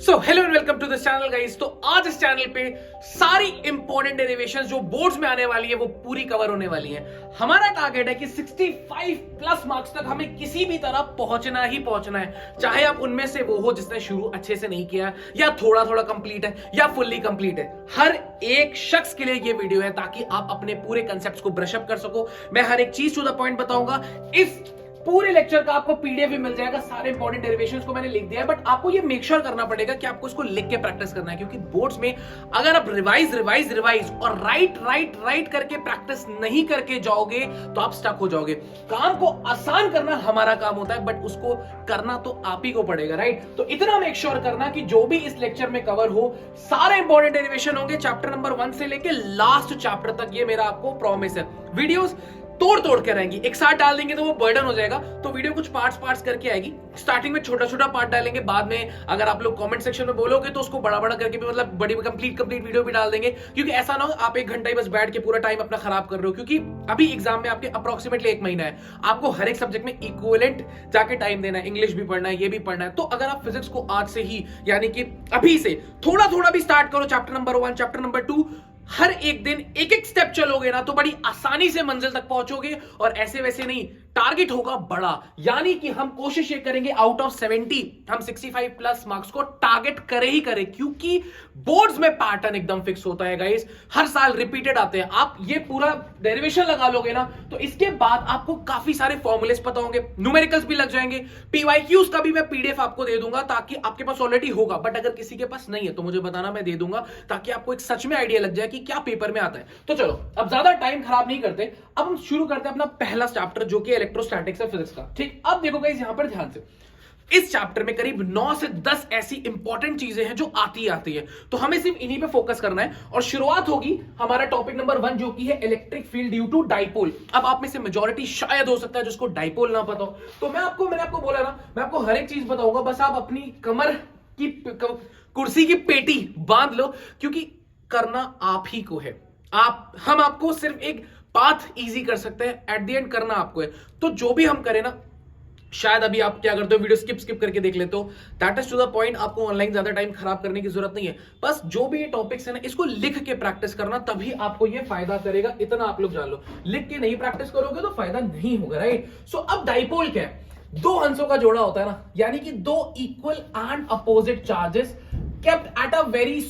So hello and welcome to this channel guys. तो आज इस चैनल पे सारी इंपॉर्टेंट डेरिवेशंस जो बोर्ड्स में आने वाली है वो पूरी कवर होने वाली है। हमारा टारगेट है कि 65 प्लस मार्क्स तक हमें किसी भी तरह पहुंचना ही पहुंचना है, चाहे आप उनमें से वो हो जिसने शुरू अच्छे से नहीं किया या थोड़ा थोड़ा कंप्लीट है या फुल्ली कंप्लीट है। हर एक शख्स के लिए ये वीडियो है ताकि आप अपने पूरे कंसेप्ट्स को ब्रश अप कर सको। मैं हर एक चीज टू द पॉइंट बताऊंगा। इस पूरे लेक्चर का आपको पीडीएफ भी मिल जाएगा, सारे इंपॉर्टेंट डेरिवेशंस को मैंने लिख दिया है, बट आपको ये मेक श्योर करना पड़ेगा कि आपको इसको लिख के प्रैक्टिस करना है, क्योंकि बोर्ड्स में अगर आप रिवाइज और राइट करके प्रैक्टिस नहीं करके जाओगे तो आप स्टक हो जाओगे। काम को आसान करना हमारा काम होता है, बट उसको करना तो आप ही को पड़ेगा, राइट। तो इतना मेक श्योर करना कि जो भी इस लेक्चर में कवर हो सारे इंपॉर्टेंट डेरिवेशन होंगे चैप्टर नंबर 1 से लेके लास्ट चैप्टर तक। ये मेरा आपको प्रॉमिस है। वीडियोस तोड़ के रहेंगी, एक साथ डाल देंगे तो वो बर्डन हो जाएगा, तो वीडियो कुछ पार्ट्स करके आएगी। स्टार्टिंग में छोटा पार्ट डालेंगे, बाद में अगर आप लोग कमेंट सेक्शन में बोलोगे तो उसको बड़ा करके भी, मतलब बड़ी कंप्लीट वीडियो भी डाल देंगे, क्योंकि ऐसा ना हो आप 1 घंटा ही बस बैठ के पूरा टाइम अपना खराब कर रहे हो। क्योंकि अभी एग्जाम में आपके अप्रोक्सीमेटली 1 महीना है, आपको हर एक सब्जेक्ट में इक्विवेलेंट जाके टाइम देना है। इंग्लिश भी पढ़ना है, ये भी पढ़ना है। तो अगर आप फिजिक्स को आज से ही, यानी कि अभी से थोड़ा भी स्टार्ट करो, चैप्टर नंबर 1 चैप्टर नंबर 2, हर एक दिन एक स्टेप चलोगे ना तो बड़ी आसानी से मंजिल तक पहुंचोगे। और ऐसे वैसे नहीं, टारगेट होगा बड़ा, यानी कि हम कोशिश ये करेंगे आउट ऑफ 70 हम 65 प्लस मार्क्स को टारगेट करे ही करे, क्योंकि बोर्ड्स में पैटर्न एकदम फिक्स होता है गाइस, हर साल रिपीटेड आते हैं। आप ये पूरा डेरिवेशन लगा लोगे ना तो इसके बाद आपको काफी सारे फॉर्मूलेस पता होंगे, न्यूमेरिकल्स भी लग जाएंगे, पीवाईक्यूज का भी मैं पीडीएफ आपको दे दूंगा ताकि आपके पास ऑलरेडी होगा, बट अगर किसी के पास नहीं है तो मुझे बताना, मैं दे दूंगा ताकि आपको एक सच में आइडिया लग जाए कि क्या पेपर में आता है। तो चलो अब ज्यादा टाइम खराब नहीं करते, अब हम शुरू करते हैं अपना पहला चैप्टर जो कि इलेक्ट्रोस्टैटिक्स है फिजिक्स का। ठीक, अब देखो गाइस यहां पर ध्यान से, इस चैप्टर में करीब 9 से 10 ऐसी इंपॉर्टेंट चीजें हैं जो आती है, तो हमें सिर्फ इन्हीं पे फोकस करना है। और शुरुआत होगी हमारा टॉपिक नंबर 1 जो कि है electric field due to dipole. अब आप में से मेजॉरिटी शायद हो सकता है जिसको डाइपोल ना पता हो, तो मैंने आपको बोला ना, मैं आपको हर एक चीज बताऊंगा, बस आप अपनी कमर की कुर्सी की पेटी बांध लो, क्योंकि करना आप ही को है। हम आपको सिर्फ एक पाथ इजी कर सकते हैं, एट द एंड करना आपको है। तो जो भी हम करें ना, शायद अभी आप क्या करते हो, वीडियो स्किप करके देख लेते हो, that is to the point. आपको ऑनलाइन ज्यादा टाइम खराब करने की जरूरत नहीं है, बस जो भी ये टॉपिक्स है ना इसको लिख के प्रैक्टिस करना, तभी आपको ये फायदा करेगा। इतना आप लोग जान लो, लिख के नहीं प्रैक्टिस करोगे तो फायदा नहीं होगा, राइट। सो अब डाइपोल क्या है? 2 अंशों का जोड़ा होता है ना, यानी कि 2 equal and opposite charges kept at a very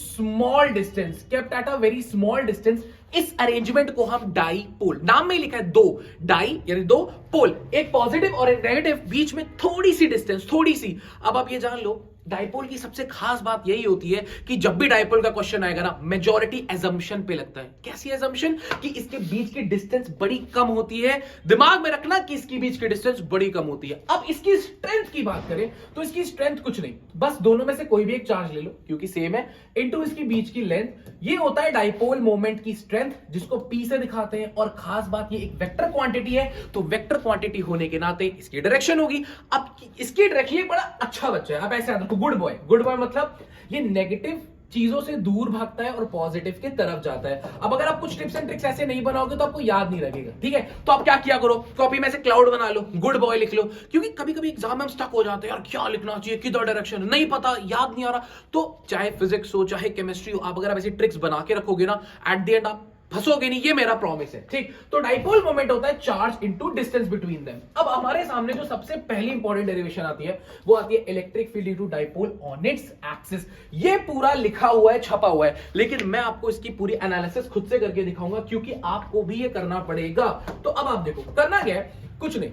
small distance। इस अरेंजमेंट को हम डाइपोल, नाम में ही लिखा है 2 डाई यानी 2 पोल, एक पॉजिटिव और एक नेगेटिव, बीच में थोड़ी सी डिस्टेंस, थोड़ी सी। अब आप ये जान लो, डाइपोल की सबसे खास बात यही होती है कि जब भी डाइपोल का क्वेश्चन आएगा ना, मेजॉरिटी एजम्पशन पे लगता है। कैसी एजम्पशन? कि इसके बीच की डिस्टेंस बड़ी कम होती है। दिमाग में रखना कि इसकी बीच की डिस्टेंस बड़ी कम होती है। अब इसकी स्ट्रेंथ की बात करें तो इसकी स्ट्रेंथ कुछ नहीं, बस दोनों में से कोई भी एक चार्ज ले लो क्योंकि सेम है, इनटू इसकी बीच की लेंथ। ये होता है डाइपोल मोमेंट की स्ट्रेंथ, जिसको P से दिखाते हैं। और खास बात, ये एक वेक्टर क्वांटिटी है, तो वेक्टर क्वांटिटी होने के नाते इसकी डायरेक्शन होगी। अब इसकी डायरेक्शन, ये बड़ा अच्छा बच्चा है, अब ऐसे आता है गुड बॉय मतलब ये नेगेटिव चीजों से दूर भागता है और पॉजिटिव की तरफ जाता है। अब अगर आप कुछ टिप्स एंड ट्रिक्स ऐसे नहीं बनाओगे तो आपको याद नहीं लगेगा, ठीक है। तो आप क्या किया करो, कॉपी में से क्लाउड बना लो, गुड बॉय लिख लो, क्योंकि कभी एग्जाम में हम स्टक हो जाते हैं, यार क्या लिखना चाहिए, किधर डायरेक्शन नहीं पता, याद नहीं आ रहा। तो चाहे फिजिक्स हो चाहे केमिस्ट्री हो, आप अगर आप ऐसी ट्रिक्स बना के रखोगे ना, एट द एंड आप फंसोगे नहीं, ये मेरा प्रॉमिस है, ठीक। तो डाइपोल मोमेंट होता है charge into distance between them. अब हमारे सामने जो सबसे पहली इंपॉर्टेंट डेरिवेशन आती है वो आती है electric field due to dipole on its axis. ये पूरा लिखा हुआ है, छपा हुआ है, लेकिन मैं आपको इसकी पूरी एनालिसिस खुद से करके दिखाऊंगा, क्योंकि आपको भी ये करना पड़ेगा। तो अब आप देखो, करना क्या है, कुछ नहीं।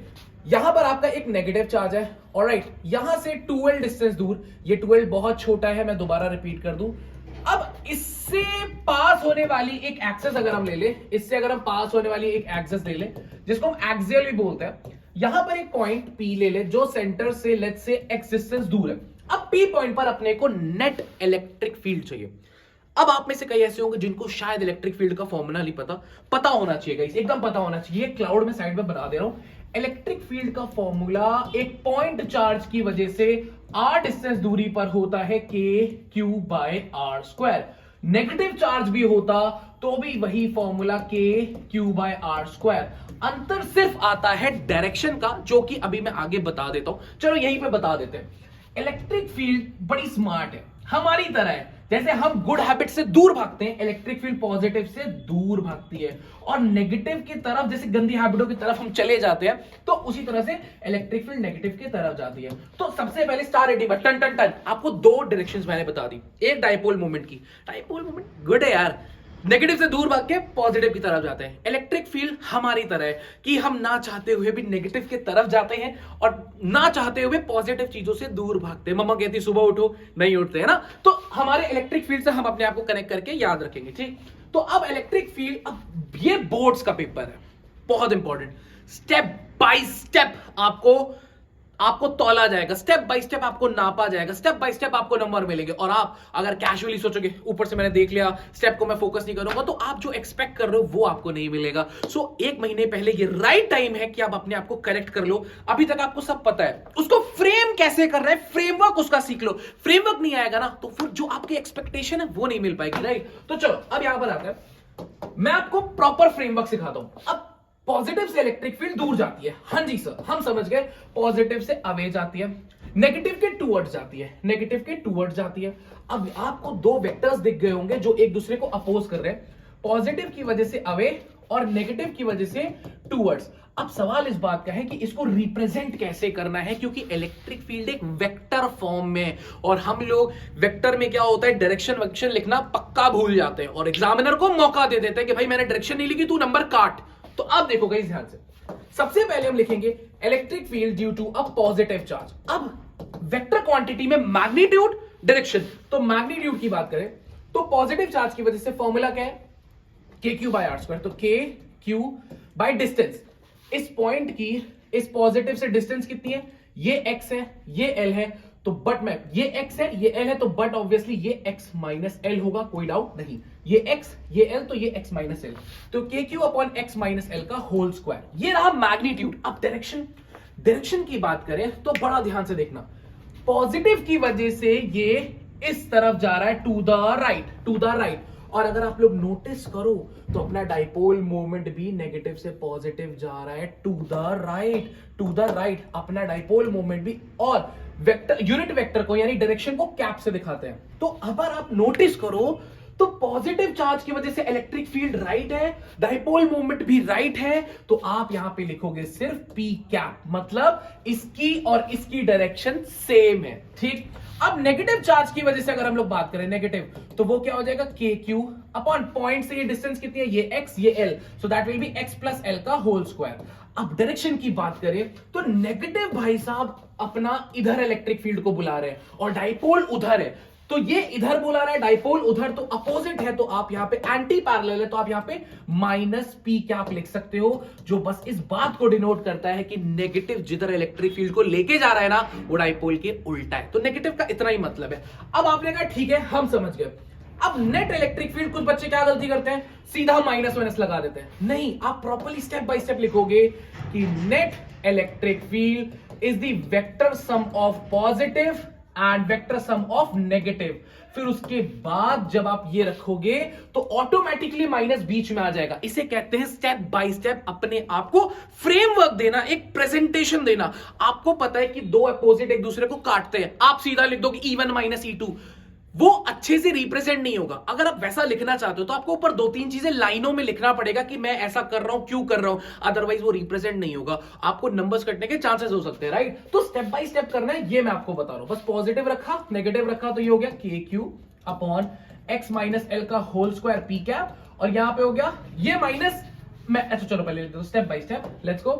यहां पर आपका एक नेगेटिव चार्ज है, ऑलराइट। यहां से 12 डिस्टेंस दूर, ये 12 बहुत छोटा है, मैं दोबारा रिपीट कर दूं। अब इससे पास होने वाली एक एक्सेस अगर हम ले ले, इससे अगर हम पास होने वाली एक एक्सेस ले ले, जिसको हम एक्सियल भी बोलते हैं, यहां पर एक पॉइंट P ले ले जो सेंटर से लेट्स से x डिस्टेंस दूर है। अब P पॉइंट पर अपने को नेट इलेक्ट्रिक फील्ड चाहिए। अब आप में से कई ऐसे होंगे जिनको शायद इलेक्ट्रिक फील्ड का फॉर्मूला नहीं पता होना चाहिए गाइस, एकदम पता होना चाहिए। क्लाउड में साइड में बता दे रहा हूं, इलेक्ट्रिक फील्ड का फॉर्मूला एक पॉइंट चार्ज की वजह से r डिस्टेंस दूरी पर होता है kq/r²। नेगेटिव चार्ज भी होता तो भी वही फॉर्मूला kq/r²। अंतर सिर्फ आता है डायरेक्शन का, जो कि अभी मैं आगे बता देता हूं। चलो यहीं पे बता देते हैं। इलेक्ट्रिक फील्ड बड़ी स्मार्ट है, हमारी तरह है। जैसे हम गुड हैबिट से दूर भागते हैं, इलेक्ट्रिक फील्ड पॉजिटिव से दूर भागती है, और नेगेटिव की तरफ, जैसे गंदी हैबिटों की तरफ हम चले जाते हैं, तो उसी तरह से इलेक्ट्रिक फील्ड नेगेटिव की तरफ जाती है। तो सबसे पहले स्टार रेटिंग टन टन टन, आपको दो डायरेक्शंस मैंने बता दी। एक डाइपोल मोमेंट की, डाइपोल मोमेंट गुड है यार, नेगेटिव से दूर भाग के पॉजिटिव की तरफ जाते हैं। इलेक्ट्रिक फील्ड हमारी तरह है कि हम ना चाहते हुए भी नेगेटिव की तरफ जाते हैं और ना चाहते हुए पॉजिटिव चीजों से दूर भागते हैं। मम्मा कहती सुबह उठो, नहीं उठते है ना। तो हमारे इलेक्ट्रिक फील्ड से हम अपने आप को कनेक्ट करके याद रखेंगे, ठीक। तो अब इलेक्ट्रिक फील्ड, अब ये बोर्ड्स का पेपर है, बहुत इंपॉर्टेंट। स्टेप बाय स्टेप आपको तौला जाएगा, स्टेप बाय स्टेप आपको नापा जाएगा, स्टेप बाय स्टेप आपको नंबर मिलेंगे। और आप अगर कैजुअली सोचोगे ऊपर से मैंने देख लिया, स्टेप को मैं फोकस नहीं करूंगा, तो आप जो एक्सपेक्ट कर रहे हो वो आपको नहीं मिलेगा। सो एक महीने पहले ये राइट टाइम है कि आप अपने आप को करेक्ट कर लो। अभी तक आपको सब पता है, उसको फ्रेम कैसे करना है, फ्रेमवर्क उसका सीख लो। फ्रेमवर्क नहीं आएगा ना, तो फिर जो आपकी एक्सपेक्टेशन है वो नहीं मिल पाएगी, राइट। तो चलो अब यहां पर आता है, मैं आपको प्रॉपर फ्रेमवर्क सिखाता हूं। अब पॉजिटिव से इलेक्ट्रिक फील्ड दूर जाती है, हाँ जी सर, हम समझ गए। पॉजिटिव से अवे जाती है, नेगेटिव के टूवर्ड्स जाती है, नेगेटिव के टूवर्ड्स जाती है। अब आपको दो वेक्टर्स दिख गए होंगे जो एक दूसरे को अपोज कर रहे हैं, पॉजिटिव की वजह से अवे और नेगेटिव की वजह से टूवर्ड्स। अब सवाल इस बात का है कि इसको रिप्रेजेंट कैसे करना है, क्योंकि इलेक्ट्रिक फील्ड एक वेक्टर फॉर्म में, और हम लोग वेक्टर में क्या होता है, डायरेक्शन वेक्शन लिखना पक्का भूल जाते हैं और एग्जामिनर को मौका दे देते हैं कि भाई मैंने डायरेक्शन नहीं लिखी, तू नंबर काट। तो अब देखो गाइस ध्यान से, सबसे पहले हम लिखेंगे electric field due to a positive charge. अब वेक्टर क्वांटिटी में मैग्नीट्यूड, डायरेक्शन, तो मैग्नीट्यूड की बात करें तो पॉजिटिव चार्ज की वजह से फॉर्मूला क्या है, के क्यू बाय आर स्क्वायर। तो के क्यू बाय डिस्टेंस, इस पॉइंट की इस पॉजिटिव से डिस्टेंस कितनी है, ये एक्स है, ये एल है, तो बट में ये एक्स है, ये एल है, तो बट ऑब्वियसली ये एक्स माइनस एल होगा, कोई डाउट नहीं। ये एक्स, ये एल, तो ये एक्स माइनस एल, तो K Q upon x minus L का होल स्क्वायर, ये रहा मैग्नीट्यूड। अब डायरेक्शन की बात करें तो बड़ा ध्यान से देखना, पॉजिटिव की वजह से ये इस तरफ जा रहा है, टू द राइट। और अगर आप लोग नोटिस करो तो अपना डाइपोल मोमेंट भी नेगेटिव से पॉजिटिव जा रहा है, टू द राइट अपना डाइपोल मोमेंट भी। और वेक्टर, यूनिट वेक्टर को यानी डायरेक्शन को कैप से दिखाते हैं। तो अगर आप नोटिस करो तो पॉजिटिव चार्ज की वजह से इलेक्ट्रिक फील्ड राइट है, डाइपोल मोमेंट भी राइट है, तो आप यहां पे लिखोगे सिर्फ पी कैप, मतलब इसकी और इसकी डायरेक्शन सेम है, ठीक। अब नेगेटिव चार्ज की वजह से अगर हम लोग बात करें नेगेटिव, तो वो क्या हो जाएगा, के क्यू अपॉन पॉइंट से ये डिस्टेंस कितनी है, ये एक्स, ये L, so that will be x plus L का होल स्क्वायर। अब डायरेक्शन की बात करें तो नेगेटिव भाई साहब अपना इधर इलेक्ट्रिक फील्ड को बुला रहे हैं और डाइपोल उधर है, तो ये इधर बुला रहा है, डाइपोल उधर, तो अपोजिट है, तो आप यहां पे एंटी पैरेलल है, तो आप यहां पे माइनस पी कैप लिख सकते हो, जो बस इस बात को डिनोट करता है कि नेगेटिव जिधर इलेक्ट्रिक फील्ड को लेके जा रहा है ना, वो डाइपोल के उल्टा है। तो नेगेटिव का इतना ही मतलब है। अब आपने कहा ठीक है हम समझ गए। अब नेट इलेक्ट्रिक फील्ड, कुछ बच्चे क्या गलती करते हैं, सीधा माइनस माइनस लगा देते हैं। नहीं, आप प्रॉपर्ली स्टेप बाय स्टेप लिखोगे कि net electric field is the vector sum of positive and vector sum of negative. फिर उसके बाद जब आप ये रखोगे तो ऑटोमेटिकली माइनस बीच में आ जाएगा। इसे कहते हैं स्टेप बाय स्टेप अपने आप को फ्रेमवर्क देना, एक प्रेजेंटेशन देना। आपको पता है कि दो अपोजिट एक दूसरे को काटते हैं, आप सीधा लिख दो कि E1 माइनस E2, वो अच्छे से रिप्रेजेंट नहीं होगा। अगर आप वैसा लिखना चाहते हो तो आपको ऊपर दो तीन चीजें लाइनों में लिखना पड़ेगा कि मैं ऐसा कर रहा हूं, क्यों कर रहा हूं, अदरवाइज वो रिप्रेजेंट नहीं होगा, आपको नंबर्स कटने के चांसेस हो सकते हैं, राइट। तो स्टेप बाय स्टेप करना है, ये मैं आपको बता रहा हूं। बस पॉजिटिव रखा, नेगेटिव रखा, तो ये हो गया के Q upon x minus L का होल स्क्वायर पी कैप, और यहां पे हो गया ये माइनस, मैं अच्छा चलो पहले लिख दो step by step, let's go.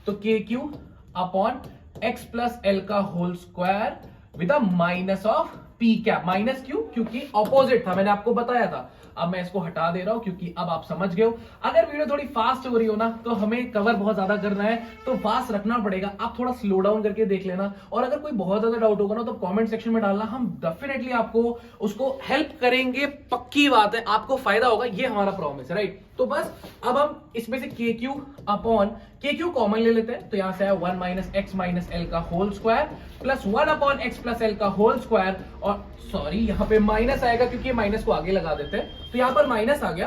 तो K Q upon X plus L का whole square with a minus of P cap. Minus क्यों, क्योंकि ऑपोजिट था, मैंने आपको बताया था। अब मैं इसको हटा दे रहा हूं क्योंकि अब आप समझ गए हो। अगर वीडियो थोड़ी फास्ट हो रही हो ना, तो हमें कवर बहुत ज्यादा करना है, तो फास्ट रखना पड़ेगा। आप थोड़ा स्लो डाउन करके देख लेना, और अगर कोई बहुत ज्यादा डाउट होगा ना तो कमेंट सेक्शन में डालना, हम डेफिनेटली आपको उसको हेल्प करेंगे, पक्की बात है, आपको फायदा होगा, ये हमारा प्रॉमिस है, राइट। तो बस अब हम इसमें से K Q upon K Q common ले लेते हैं, तो यहां से आया 1 माइनस एक्स माइनस एल का whole square plus 1 upon X plus L का होल स्क्वायर, और सॉरी यहां पे माइनस आएगा क्योंकि माइनस को आगे लगा देते हैं, तो यहां पर माइनस आ गया,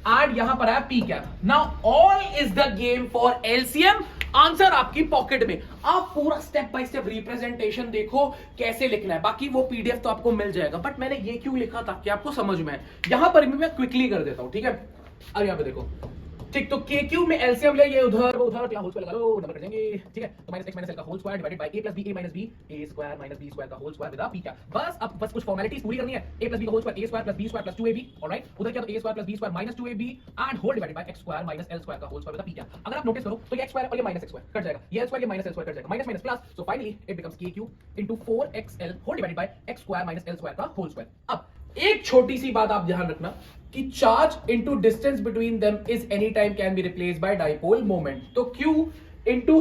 एंड यहां पर आया P cap. Now all is the game for LCM answer आपकी पॉकेट में। आप पूरा स्टेप बाय स्टेप रिप्रेजेंटेशन देखो कैसे लिखना है, बाकी वो पीडीएफ तो आपको मिल जाएगा, बट मैंने ये क्यों लिखा ताकि आपको समझ में आए। यहां पर भी मैं क्विकली कर देता हूं, ठीक है। अब यहां पे देखो, ठीक, तो के क्यू में एलसीएम ले, ये उधर वो उधर, क्या होल स्क्वायर लगा लो, नंबर कट जाएंगे, ठीक है। तो माइनस एक्स माइनस एल का whole square divided by A plus B, A minus B, A square minus B square का होल स्क्वायर विद पी क्या। बस अब बस कुछ फॉर्मेलिटीज पूरी करनी है। ए प्लस बी का whole square, A square plus B square plus 2ab, alright. उधर क्या, तो A square plus B square minus 2ab and whole divided by X square minus L square का होल स्क्वायर विद पी क्या। अगर आप notice करो तो ये एक्स स्क्वायर और ये माइनस एक्स स्क्वायर कट जाएगा, ये एल स्क्वायर ये माइनस एल स्क्वायर कट जाएगा, minus minus plus, so finally it becomes K Q into 4xl whole divided by X square minus L square का whole square. अब एक छोटी सी बात आप ध्यान रखना कि charge into distance between them is any time can be replaced by dipole moment. तो Q into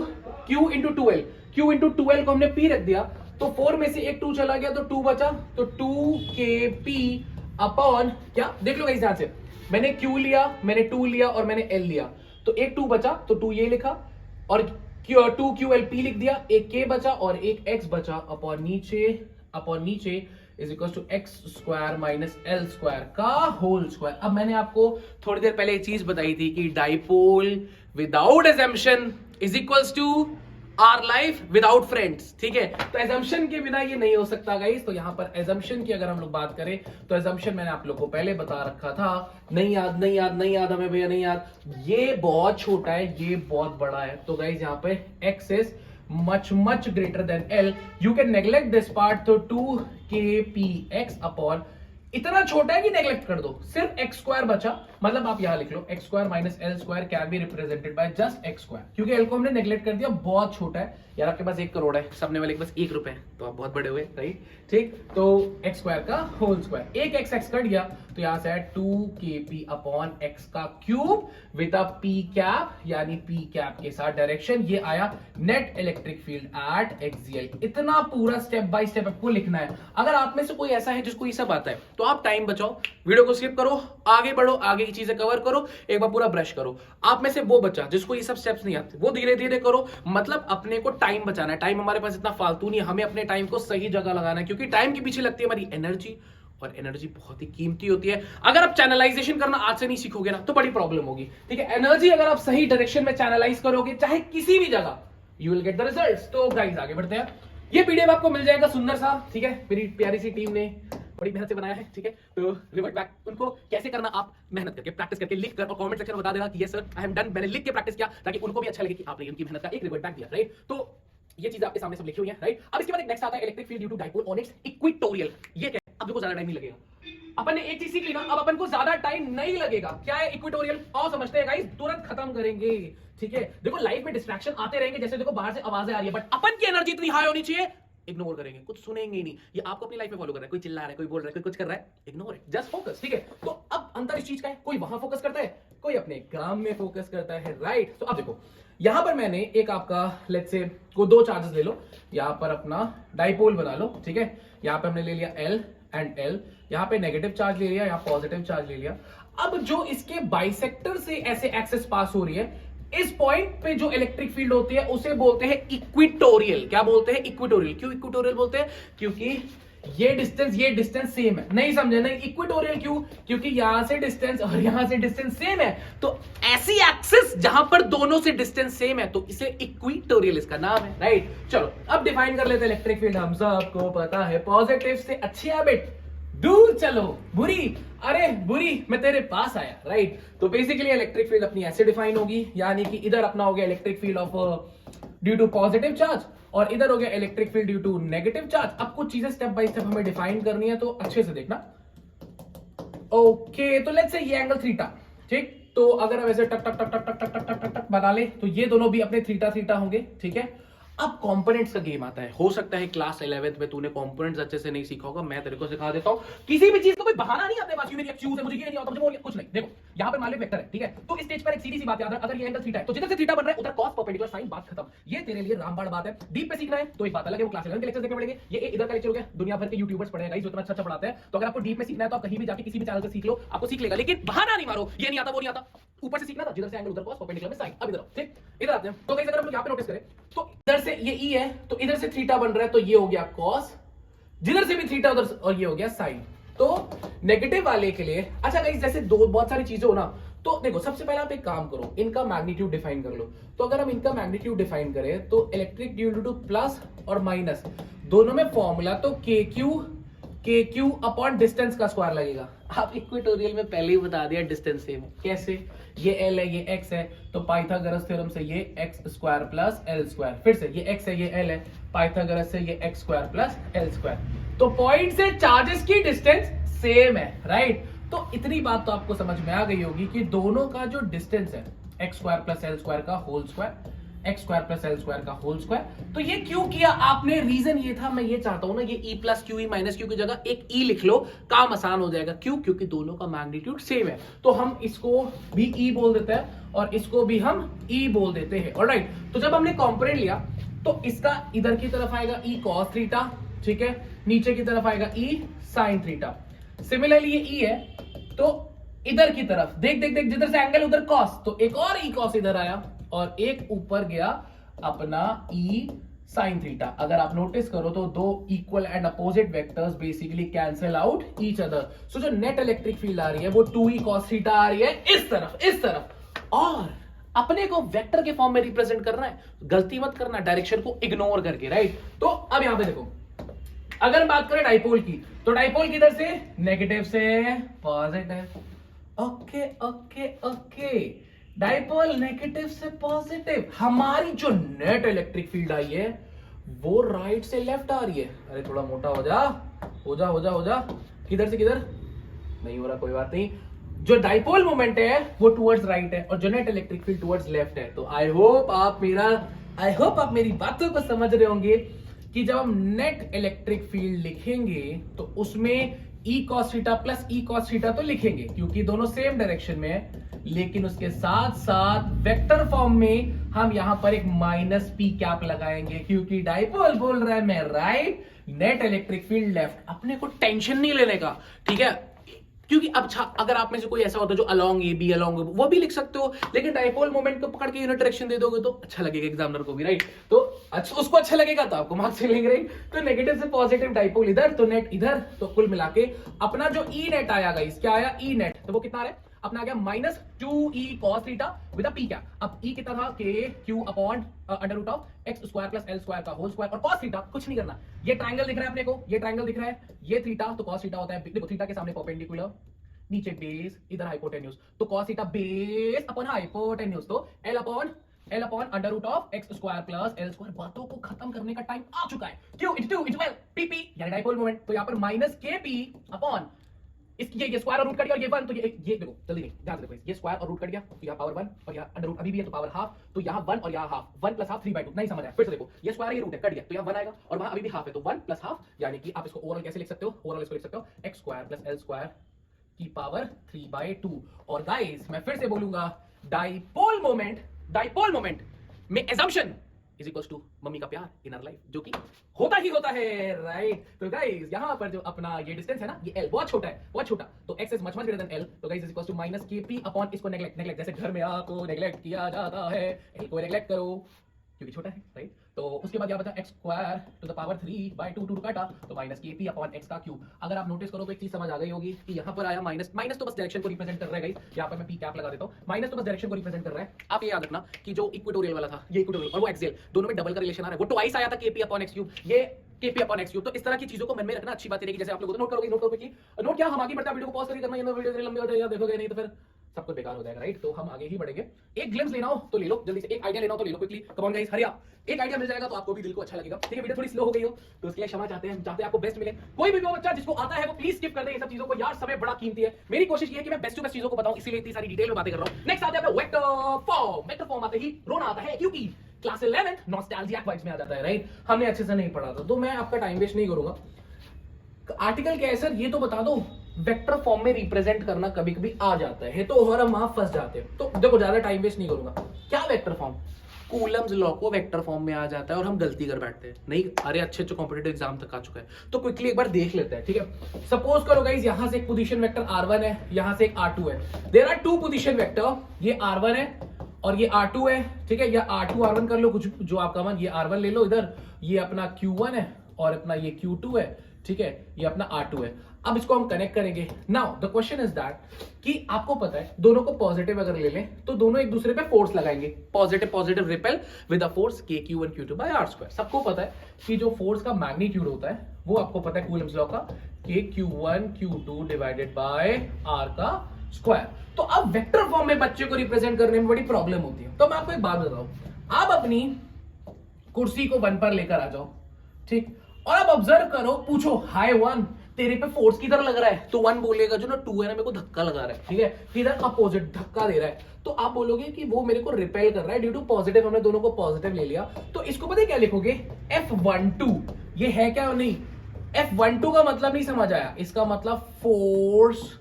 2L, Q into 2L को हमने P रख दिया, तो 4 में से एक 2 चला गया तो 2 बचा, तो 2kp अपॉन क्या, देख लो गाइस ध्यान से, मैंने Q लिया, मैंने 2 लिया और मैंने L लिया, तो एक 2 बचा तो 2 ये लिखा और 2QLP लिख दिया, एक K बचा और एक X बचा अपॉन नीचे is equal to X square minus L square का होल स्क्वायर। अब मैंने आपको थोड़ी देर पहले एक चीज बताई थी कि dipole without assumption is equals to our life without friends, ठीक है। तो एजम्पशन के बिना ये नहीं हो सकता गाइस। तो यहां पर एजम्पशन की अगर हम लोग बात करें तो एजम्पशन मैंने आप लोग को पहले बता रखा था, नहीं याद हमें भैया, नहीं याद, ये बहुत छोटा है, ये बहुत बड़ा है। तो गाइस यहाँ पे x is much greater than L, you can neglect this part, तो 2kpx अपॉन इतना छोटा है कि नेग्लेक्ट कर दो, सिर्फ एक्स स्क्वायर बचा, मतलब आप यहां लिख लो X square minus L square can be represented by just X square, क्योंकि एल को हमने नेग्लेक्ट कर दिया, बहुत छोटा है यार। आपके पास 1 करोड़ है, सामने वाले के पास 1 रुपए है, तो आप बहुत बड़े हुए, राइट, ठीक। तो एक्स स्क्वायर का होल स्क्वायर, एक एक्स एक्स कट गया, तो यहां से 2kp अपॉन एक्स का cube with a P cap, यानी पी कैप के साथ डायरेक्शन, ये आया net electric field at axial. इतना पूरा स्टेप बाय स्टेप आपको लिखना है। अगर आप में से कोई ऐसा है जिसको ये सब आता है तो आप टाइम बचाओ, वीडियो को स्किप करो, आगे बढ़ो, आगे की चीजें कवर करो, एक बार पूरा ब्रश करो। आप में से वो बच्चा जिसको ये सब स्टेप्स नहीं आते वो धीरे धीरे करो, मतलब अपने को टाइम बचाना है। टाइम हमारे पास इतना फालतू नहीं है, हमें अपने टाइम को सही जगह लगाना है, क्योंकि टाइम के पीछे लगती है हमारी एनर्जी, और एनर्जी बहुत ही कीमती होती है। अगर आप चैनलाइजेशन करना आज से नहीं सीखोगे ना तो बड़ी प्रॉब्लम होगी, ठीक है। एनर्जी अगर आप सही डायरेक्शन में चैनलाइज करोगे चाहे किसी भी जगह, you will get the results. तो गाइस आगे बढ़ते हैं, ये पीडीएफ आपको मिल जाएगा सुंदर सा, ठीक है, मेरी प्यारी सी टीम ने बड़ी मेहनत से बनाया है, ठीक है। तो रिवर्ट बैक उनको कैसे करना, आप मेहनत करके प्रैक्टिस करके लिख कर और कमेंट सेक्शन में बता देना कि yes sir I am done, मैंने लिख के प्रैक्टिस किया, ताकि उनको भी अच्छा लगे कि आपने उनकी मेहनत का एक रिवर्ट बैक दिया, राइट। तो ये चीज आपके सामने सब लिखी हुई है, राइट। अब इसके बाद एक नेक्स्ट आता है electric field due to dipole on its equatorial. ये क्या है, अब देखो ज्यादा टाइम नहीं लगेगा, अपन ने एक चीज सीख ली ना, अब अपन को ज्यादा टाइम नहीं लगेगा। क्या है इक्वेटोरियल, और समझते हैं गाइस, तुरंत खत्म करेंगे, ठीक है। देखो लाइफ में डिस्ट्रैक्शन आते रहेंगे, जैसे देखो बाहर से आवाजें आ रही है, बट अपन की एनर्जी इतनी हाई होनी चाहिए, इग्नोर करेंगे, कुछ सुनेंगे ही नहीं। ये आपको अपनी लाइफ में फॉलो कर रहा है, कोई चिल्ला रहा है, कोई बोल रहा है, कोई कुछ कर रहा है, इग्नोर इट, जस्ट फोकस, ठीक है। तो अब अंतर इस चीज का है, कोई वहां फोकस करता है, कोई अपने काम में फोकस करता है, राइट। तो अब देखो यहां पर मैंने एक आपका लेट्स से को 2 चार्जेस ले लो, यहां पर अपना डाइपोल बना लो, ठीक है। यहां पे हमने ले लिया L एंड L, यहां पे नेगेटिव चार्ज ले लिया, यहां पॉजिटिव चार्ज ले लिया। अब जो इसके बाइसेक्टर से ऐसे एक्सेस पास हो रही है, इस पॉइंट पे जो इलेक्ट्रिक फील्ड होती है उसे बोलते हैं इक्वेटोरियल। क्या बोलते हैं, इक्वेटोरियल। क्यों इक्वेटोरियल बोलते हैं, क्योंकि ये डिस्टेंस सेम है। नहीं समझे, नहीं, इक्वेटोरियल क्यों, क्योंकि यहां से डिस्टेंस और यहां से डिस्टेंस सेम है, तो ऐसी एक्सिस जहां पर दोनों से डिस्टेंस सेम है तो इसे इक्वेटोरियल इसका नाम है, राइट। चलो अब डिफाइन कर लेते हैं इलेक्ट्रिक फील्ड। हम सबको पता है पॉजिटिव से अच्छी हैबिट, दूर चलो, बुरी, अरे बुरी मैं तेरे पास आया, राइट। तो बेसिकली इलेक्ट्रिक फील्ड अपनी ऐसे डिफाइन होगी, यानी कि इधर अपना हो गया electric field of due to positive charge, और इधर हो गया electric field due to negative charge. अब कुछ चीजें स्टेप बाय स्टेप हमें डिफाइन करनी है, तो अच्छे से देखना। ओके, तो लेट्स से ये एंगल थीटा, ठीक। तो अगर हम ऐसे टक टक टक टक टक टक टक टक टक बना ले तो ये दोनों भी अपने थीटा थीटा होंगे, ठीक है। अब कंपोनेंट्स का गेम आता है। हो सकता है क्लास 11th में तूने कंपोनेंट्स अच्छे से नहीं सीखा होगा, मैं तेरे को सिखा देता हूं। किसी भी चीज का कोई बहाना नहीं आता है, बाकी मेरी एक्सक्यूज है, मुझे ये नहीं आता, मुझे वो कुछ नहीं। देखो यहां पर मान लो वेक्टर है, ठीक है। तो इस स्टेज पर एक सीधी सी बात याद है, अगर ये एंगल थीटा है तो जिधर से थीटा बन रहा है उधर cos परपेंडिकुलर साइन, बात खत्म। ये तेरे लिए रामबाण बात है। डीप पे सीखना है तो एक बात अलग है, वो क्लास 11 के लेक्चर देखने पड़ेंगे। ये इधर का लेक्चर हो गया, दुनिया भर के यूट्यूबर्स पढ़ेगा जो इतना अच्छा पढ़ाते हैं। तो अगर आपको डीप में सीखना है तो आप कहीं भी जाके किसी भी चैनल से सीख लो, आपको सीख लेगा। लेकिन बहाना नहीं मारो, ये नहीं आता वो नहीं आता, ऊपर से सीखना था, जिधर से एंगल उधर cos परपेंडिकुलर में साइन। अब इधर ठीक, इधर आते हैं। तो गाइस अगर हम लोग यहां पे नोटिस करें तो इधर से ये E है, तो इधर से थीटा बन रहा है, तो ये हो गया cos, जिधर से भी थीटा उधर, और ये हो गया साइन। तो नेगेटिव वाले के लिए, अच्छा गाइस जैसे दो बहुत सारी चीजें हो ना, तो देखो सबसे पहले आप एक काम करो, इनका मैग्नीट्यूड डिफाइन कर लो। तो अगर हम इनका मैग्नीट्यूड डिफाइन करें तो इलेक्ट्रिक ड्यूल टू प्लस और माइनस दोनों में फॉर्मूला तो के क्यू अपॉन डिस्टेंस का स्क्वायर लगेगा। आप इक्वेटोरियल में पहले ही बता दिया डिस्टेंस सेम है। कैसे? ये एल है ये एक्स है, तो पाइथागोरस थ्योरम से ये x square plus L square, फिर से ये एक्स है ये एल है, पाइथागोरस से ये x square plus L square. तो पॉइंट से चार्जेस की डिस्टेंस सेम है, राइट? तो इतनी बात तो आपको समझ में आ गई होगी कि दोनों का जो डिस्टेंस है X square plus L square का whole square, X square plus L square का होल स्क्वायर। तो ये क्यों किया आपने? रीजन ये था, मैं ये चाहता हूं ना ये E plus Q E minus Q की जगह एक ई लिख लो, काम आसान हो जाएगा। क्यों? क्योंकि दोनों का मैग्नीट्यूड सेम है। तो हम इसको भी ई बोल देते हैं और इसको भी हम ई बोल देते हैं, ऑलराइट? तो जब हमने कॉम्पोनेंट लिया तो इसका इधर की तरफ आएगा ई कॉस थीटा, ठीक है, नीचे की तरफ आएगा ई साइन थीटा। सिमिलरली ये ई है तो इधर की तरफ देख देख देख, जिधर से एंगल उधर कॉस, तो एक और ई कॉस इधर आया और एक ऊपर गया अपना ई साइन थीटा। अगर आप नोटिस करो तो दो equal and opposite vectors basically cancel out each other. So जो नेट इलेक्ट्रिक फील्ड आ रही है वो 2e cos थीटा आ रही है इस तरफ, और अपने को वेक्टर के फॉर्म में रिप्रेजेंट करना है। गलती मत करना डायरेक्शन को इग्नोर करके, राइट? तो अब यहां पे देखो, अगर बात करें डाइपोल की तो डाइपोल किधर से? नेगेटिव से positive. Okay okay okay, dipole negative से पॉजिटिव। हमारी जो नेट इलेक्ट्रिक फील्ड आई है वो राइट से लेफ्ट आ रही है। अरे थोड़ा मोटा हो जा, हो जा हो जा हो जा, किधर से किधर? नहीं हो रहा, कोई बात नहीं। जो डाइपोल मोमेंट है वो टुवर्ड्स राइट है और जो net electric field towards left है। तो आई होप आप मेरी बातों को समझ रहे होंगे कि जब हम नेट इलेक्ट्रिक फील्ड लिखेंगे तो उसमें E cos theta plus E cos theta तो लिखेंगे क्योंकि दोनों सेम डायरेक्शन में है, लेकिन उसके साथ साथ वेक्टर फॉर्म में हम यहां पर एक माइनस पी कैप लगाएंगे क्योंकि डाइपोल बोल रहा है मैं right, net electric field left. अपने को टेंशन नहीं लेने का, ठीक है? क्योंकि अब अगर आप में से कोई ऐसा होता है जो अलोंग ए बी अलोंग वो भी लिख सकते हो, लेकिन डाइपोल मोमेंट को पकड़ के यूनिट डायरेक्शन दे दोगे तो अच्छा लगेगा एग्जामिनर को भी, राइट? तो अच्छा, उसको अच्छा लगेगा तो आपको मार्क्स मिलेंगे, राइट? तो नेगेटिव से पॉजिटिव डाइपोल इधर तो नेट इधर, तो कुल मिला के अपना जो ई नेट आया गाइस, क्या आया? ई नेट, तो वो कितना आ रहा है अपना? आ गया minus 2e cos theta with a P cap. अब ई कितना था? K Q upon under root of X square plus L square का होल स्क्वायर, और cos थीटा कुछ नहीं करना, ये ट्रायंगल दिख रहा है अपने को, ये ट्रायंगल दिख रहा है, ये थीटा, तो cos थीटा होता है, देखो थीटा के सामने परपेंडिकुलर, नीचे बेस, इधर हाइपोटेन्यूज, तो cos theta base upon hypotenuse, तो L upon under root of X square plus L square. बातों को खत्म करने का टाइम आ चुका है। क्यों? इनटू 12 पीपी यानी डाइपोल मोमेंट। तो यहां पर माइनस के पी अपॉन इसकी ये स्क्वायर और रूट कट गया और ये 1, तो ये देखो जल्दी नहीं, ध्यान से देखो, ये स्क्वायर और रूट कट गया तो यहां पावर 1 और यहां अंडर रूट अभी भी है तो पावर हाफ, तो यहां 1 और यहां हाफ, 1 प्लस हाफ 3/2। नहीं समझ आया? फिर से देखो, ये स्क्वायर ये रूट है, कट गया तो यहां 1 आएगा और वहां अभी भी हाफ है, तो 1 प्लस हाफ, यानी कि आप इसको ओवरऑल कैसे लिख सकते हो? ओवरऑल इसको लिख सकते हो X square plus L square की पावर 3/2। और गाइस मैं फिर से बोलूंगा, डाइपोल मोमेंट में assumption is equal to mummy का प्यार इन आवर लाइफ, जो कि होता ही होता है, राइट? तो गाइस यहां पर जो अपना ये डिस्टेंस है ना, ये l बहुत छोटा है, बहुत छोटा, तो x is much greater than l, तो guys is equal to minus kp upon इसको नेगलेक्ट, जैसे घर में आपको नेगलेक्ट किया जाता है, l को नेगलेक्ट करो क्योंकि छोटा है, राइट? तो उसके बाद यहां बचा x square to the power 3/2, 2 काटा तो माइनस kp अपॉन x का क्यूब। अगर आप नोटिस करो तो एक चीज समझ आ गई होगी कि यहां पर आया माइनस, तो बस डायरेक्शन को रिप्रेजेंट कर रहा है गाइस, यहां पर मैं p कैप लगा देता हूं, माइनस तो बस डायरेक्शन को रिप्रेजेंट कर रहा है। आप ये याद रखना कि जो इक्वेटोरियल वाला था, ये इक्वेटोरियल और वो एक्सियल, दोनों में डबल का रिलेशन आ रहा है, वो ट्वाइस आया था kp अपॉन x क्यूब, ये kp अपॉन x क्यूब। तो इस तरह की चीजों को मन में रखना, अच्छी बात है कि जैसे आप लोग नोट करोगे, नोट क्या, हम आगे बढ़ते हैं, वीडियो को पॉज करके करना, ये वीडियो लंबी हो जाएगी, देखोगे नहीं तो फिर सब कुछ बेकार हो जाएगा, राइट? तो हम आगे ही बढ़ेंगे। एक ग्लिम्स लेना हो तो ले लो जल्दी से, एक आइडिया लेना हो तो ले लो quickly, come on guys, hurry up. एक आइडिया मिल जाएगा तो आपको भी दिल को अच्छा लगेगा, ठीक है? वीडियो थोड़ी स्लो हो गई हो तो उसके लिए क्षमा चाहते हैं, हम चाहते हैं आपको बेस्ट मिले। कोई भी बच्चा जिसको आता है वो प्लीज स्किप कर दे ये सब चीजों को, यार समय बड़ा कीमती है। मेरी कोशिश ये है कि मैं बेस्ट टू बेस्ट चीजों को बताऊं, इसीलिए इतनी सारी डिटेल में बातें कर रहा हूं। नेक्स्ट आते हैं वेक्टर फॉर्म आते ही रोना आता है क्योंकि क्लास 11 नॉस्टैल्जिया वाइब्स में आ जाता है, राइट? हमने अच्छे से नहीं पढ़ा था, तो मैं आपका टाइम वेस्ट नहीं करूंगा। आर्टिकल क्या है सर, ये तो बता दो। वेक्टर फॉर्म में रिप्रेजेंट करना कभी कभी आ जाता है तो और हम वहां फंस जाते हैं, तो देखो ज्यादा टाइम वेस्ट नहीं करूंगा। क्या वेक्टर फॉर्म? कूलम्स लॉ को वेक्टर फॉर्म में आ जाता है और हम गलती कर बैठते हैं, नहीं अरे अच्छे कॉम्पिटिटिव एग्जाम तक आ चुका है तो क्विकली एक बार देख लेते हैं, ठीक है? सपोज करो गाइस यहां से एक पोजीशन वेक्टर r1 है, यहां से एक r2 है, देयर आर 2 पोजीशन वेक्टर, ये r1 है और ये r2 है, ठीक है? या r2 r1 कर लो, कुछ जो आपका मन, ये r1 ले लो इधर, ये अपना q1 है और अपना ये q2 है, ठीक है? ये अपना r2 है। अब इसको हम कनेक्ट करेंगे। Now the question is that कि आपको पता है दोनों को पॉजिटिव अगर ले लें तो दोनों एक दूसरे पे फोर्स लगाएंगे, positive positive repel with a force kq1 q2 by r square. सबको पता है कि जो फोर्स का मैग्नीट्यूड होता है वो आपको पता है कूलम्स लॉ का kq1 q2 divided by r का स्क्वायर। तो अब वेक्टर फॉर्म में बच्चे को रिप्रेजेंट करने में बड़ी प्रॉब्लम होती है। तो मैं आपको एक बात बताऊं, आप अपनी कुर्सी को 1 पर लेकर आ जाओ, ठीक, और अब ऑब्जर्व करो, पूछो हाय 1 तेरे पे फोर्स किधर लग रहा है, तो 1 बोलेगा जो ना 2 है ना मेरे को धक्का लगा रहा है, ठीक है, किधर अपोजिट धक्का दे रहा है, तो आप बोलोगे कि वो मेरे को रिपेल कर रहा है ड्यू टू पॉजिटिव, हमने दोनों को पॉजिटिव ले लिया। तो इसको पता है क्या लिखोगे, F12। ये है क्या नहीं, F12 का मतलब नहीं समझ आया, इसका मतलब फोर्स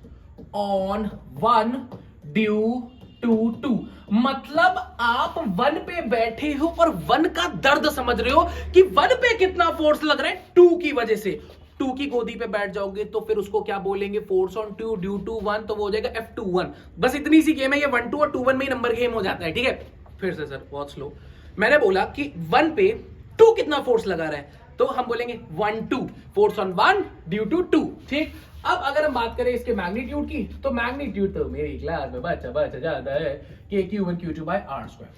ऑन 1 ड्यू टू 2। मतलब आप 1 पे बैठे हो और 1 का दर्द समझ रहे हो कि 1 पे कितना फोर्स लग रहा है 2 की वजह से। 2 की गोदी पे बैठ जाओगे तो फिर उसको क्या बोलेंगे, फोर्स ऑन 2 ड्यू टू 1, तो वो हो जाएगा F21। बस इतनी सी गेम है, ये 1 2 और 2 1 में ही नंबर गेम हो जाता है, ठीक है। फिर से सर बहुत स्लो, मैंने बोला कि 1 पे 2 कितना फोर्स लगा रहा है, तो हम बोलेंगे 1 2 फोर्स ऑन 1 ड्यू टू 2, ठीक। अब अगर हम बात करें इसके मैग्नीट्यूड की, तो मैग्नीट्यूड तो मेरी क्लास में बच्चा जाता है kq1 q2 by r square.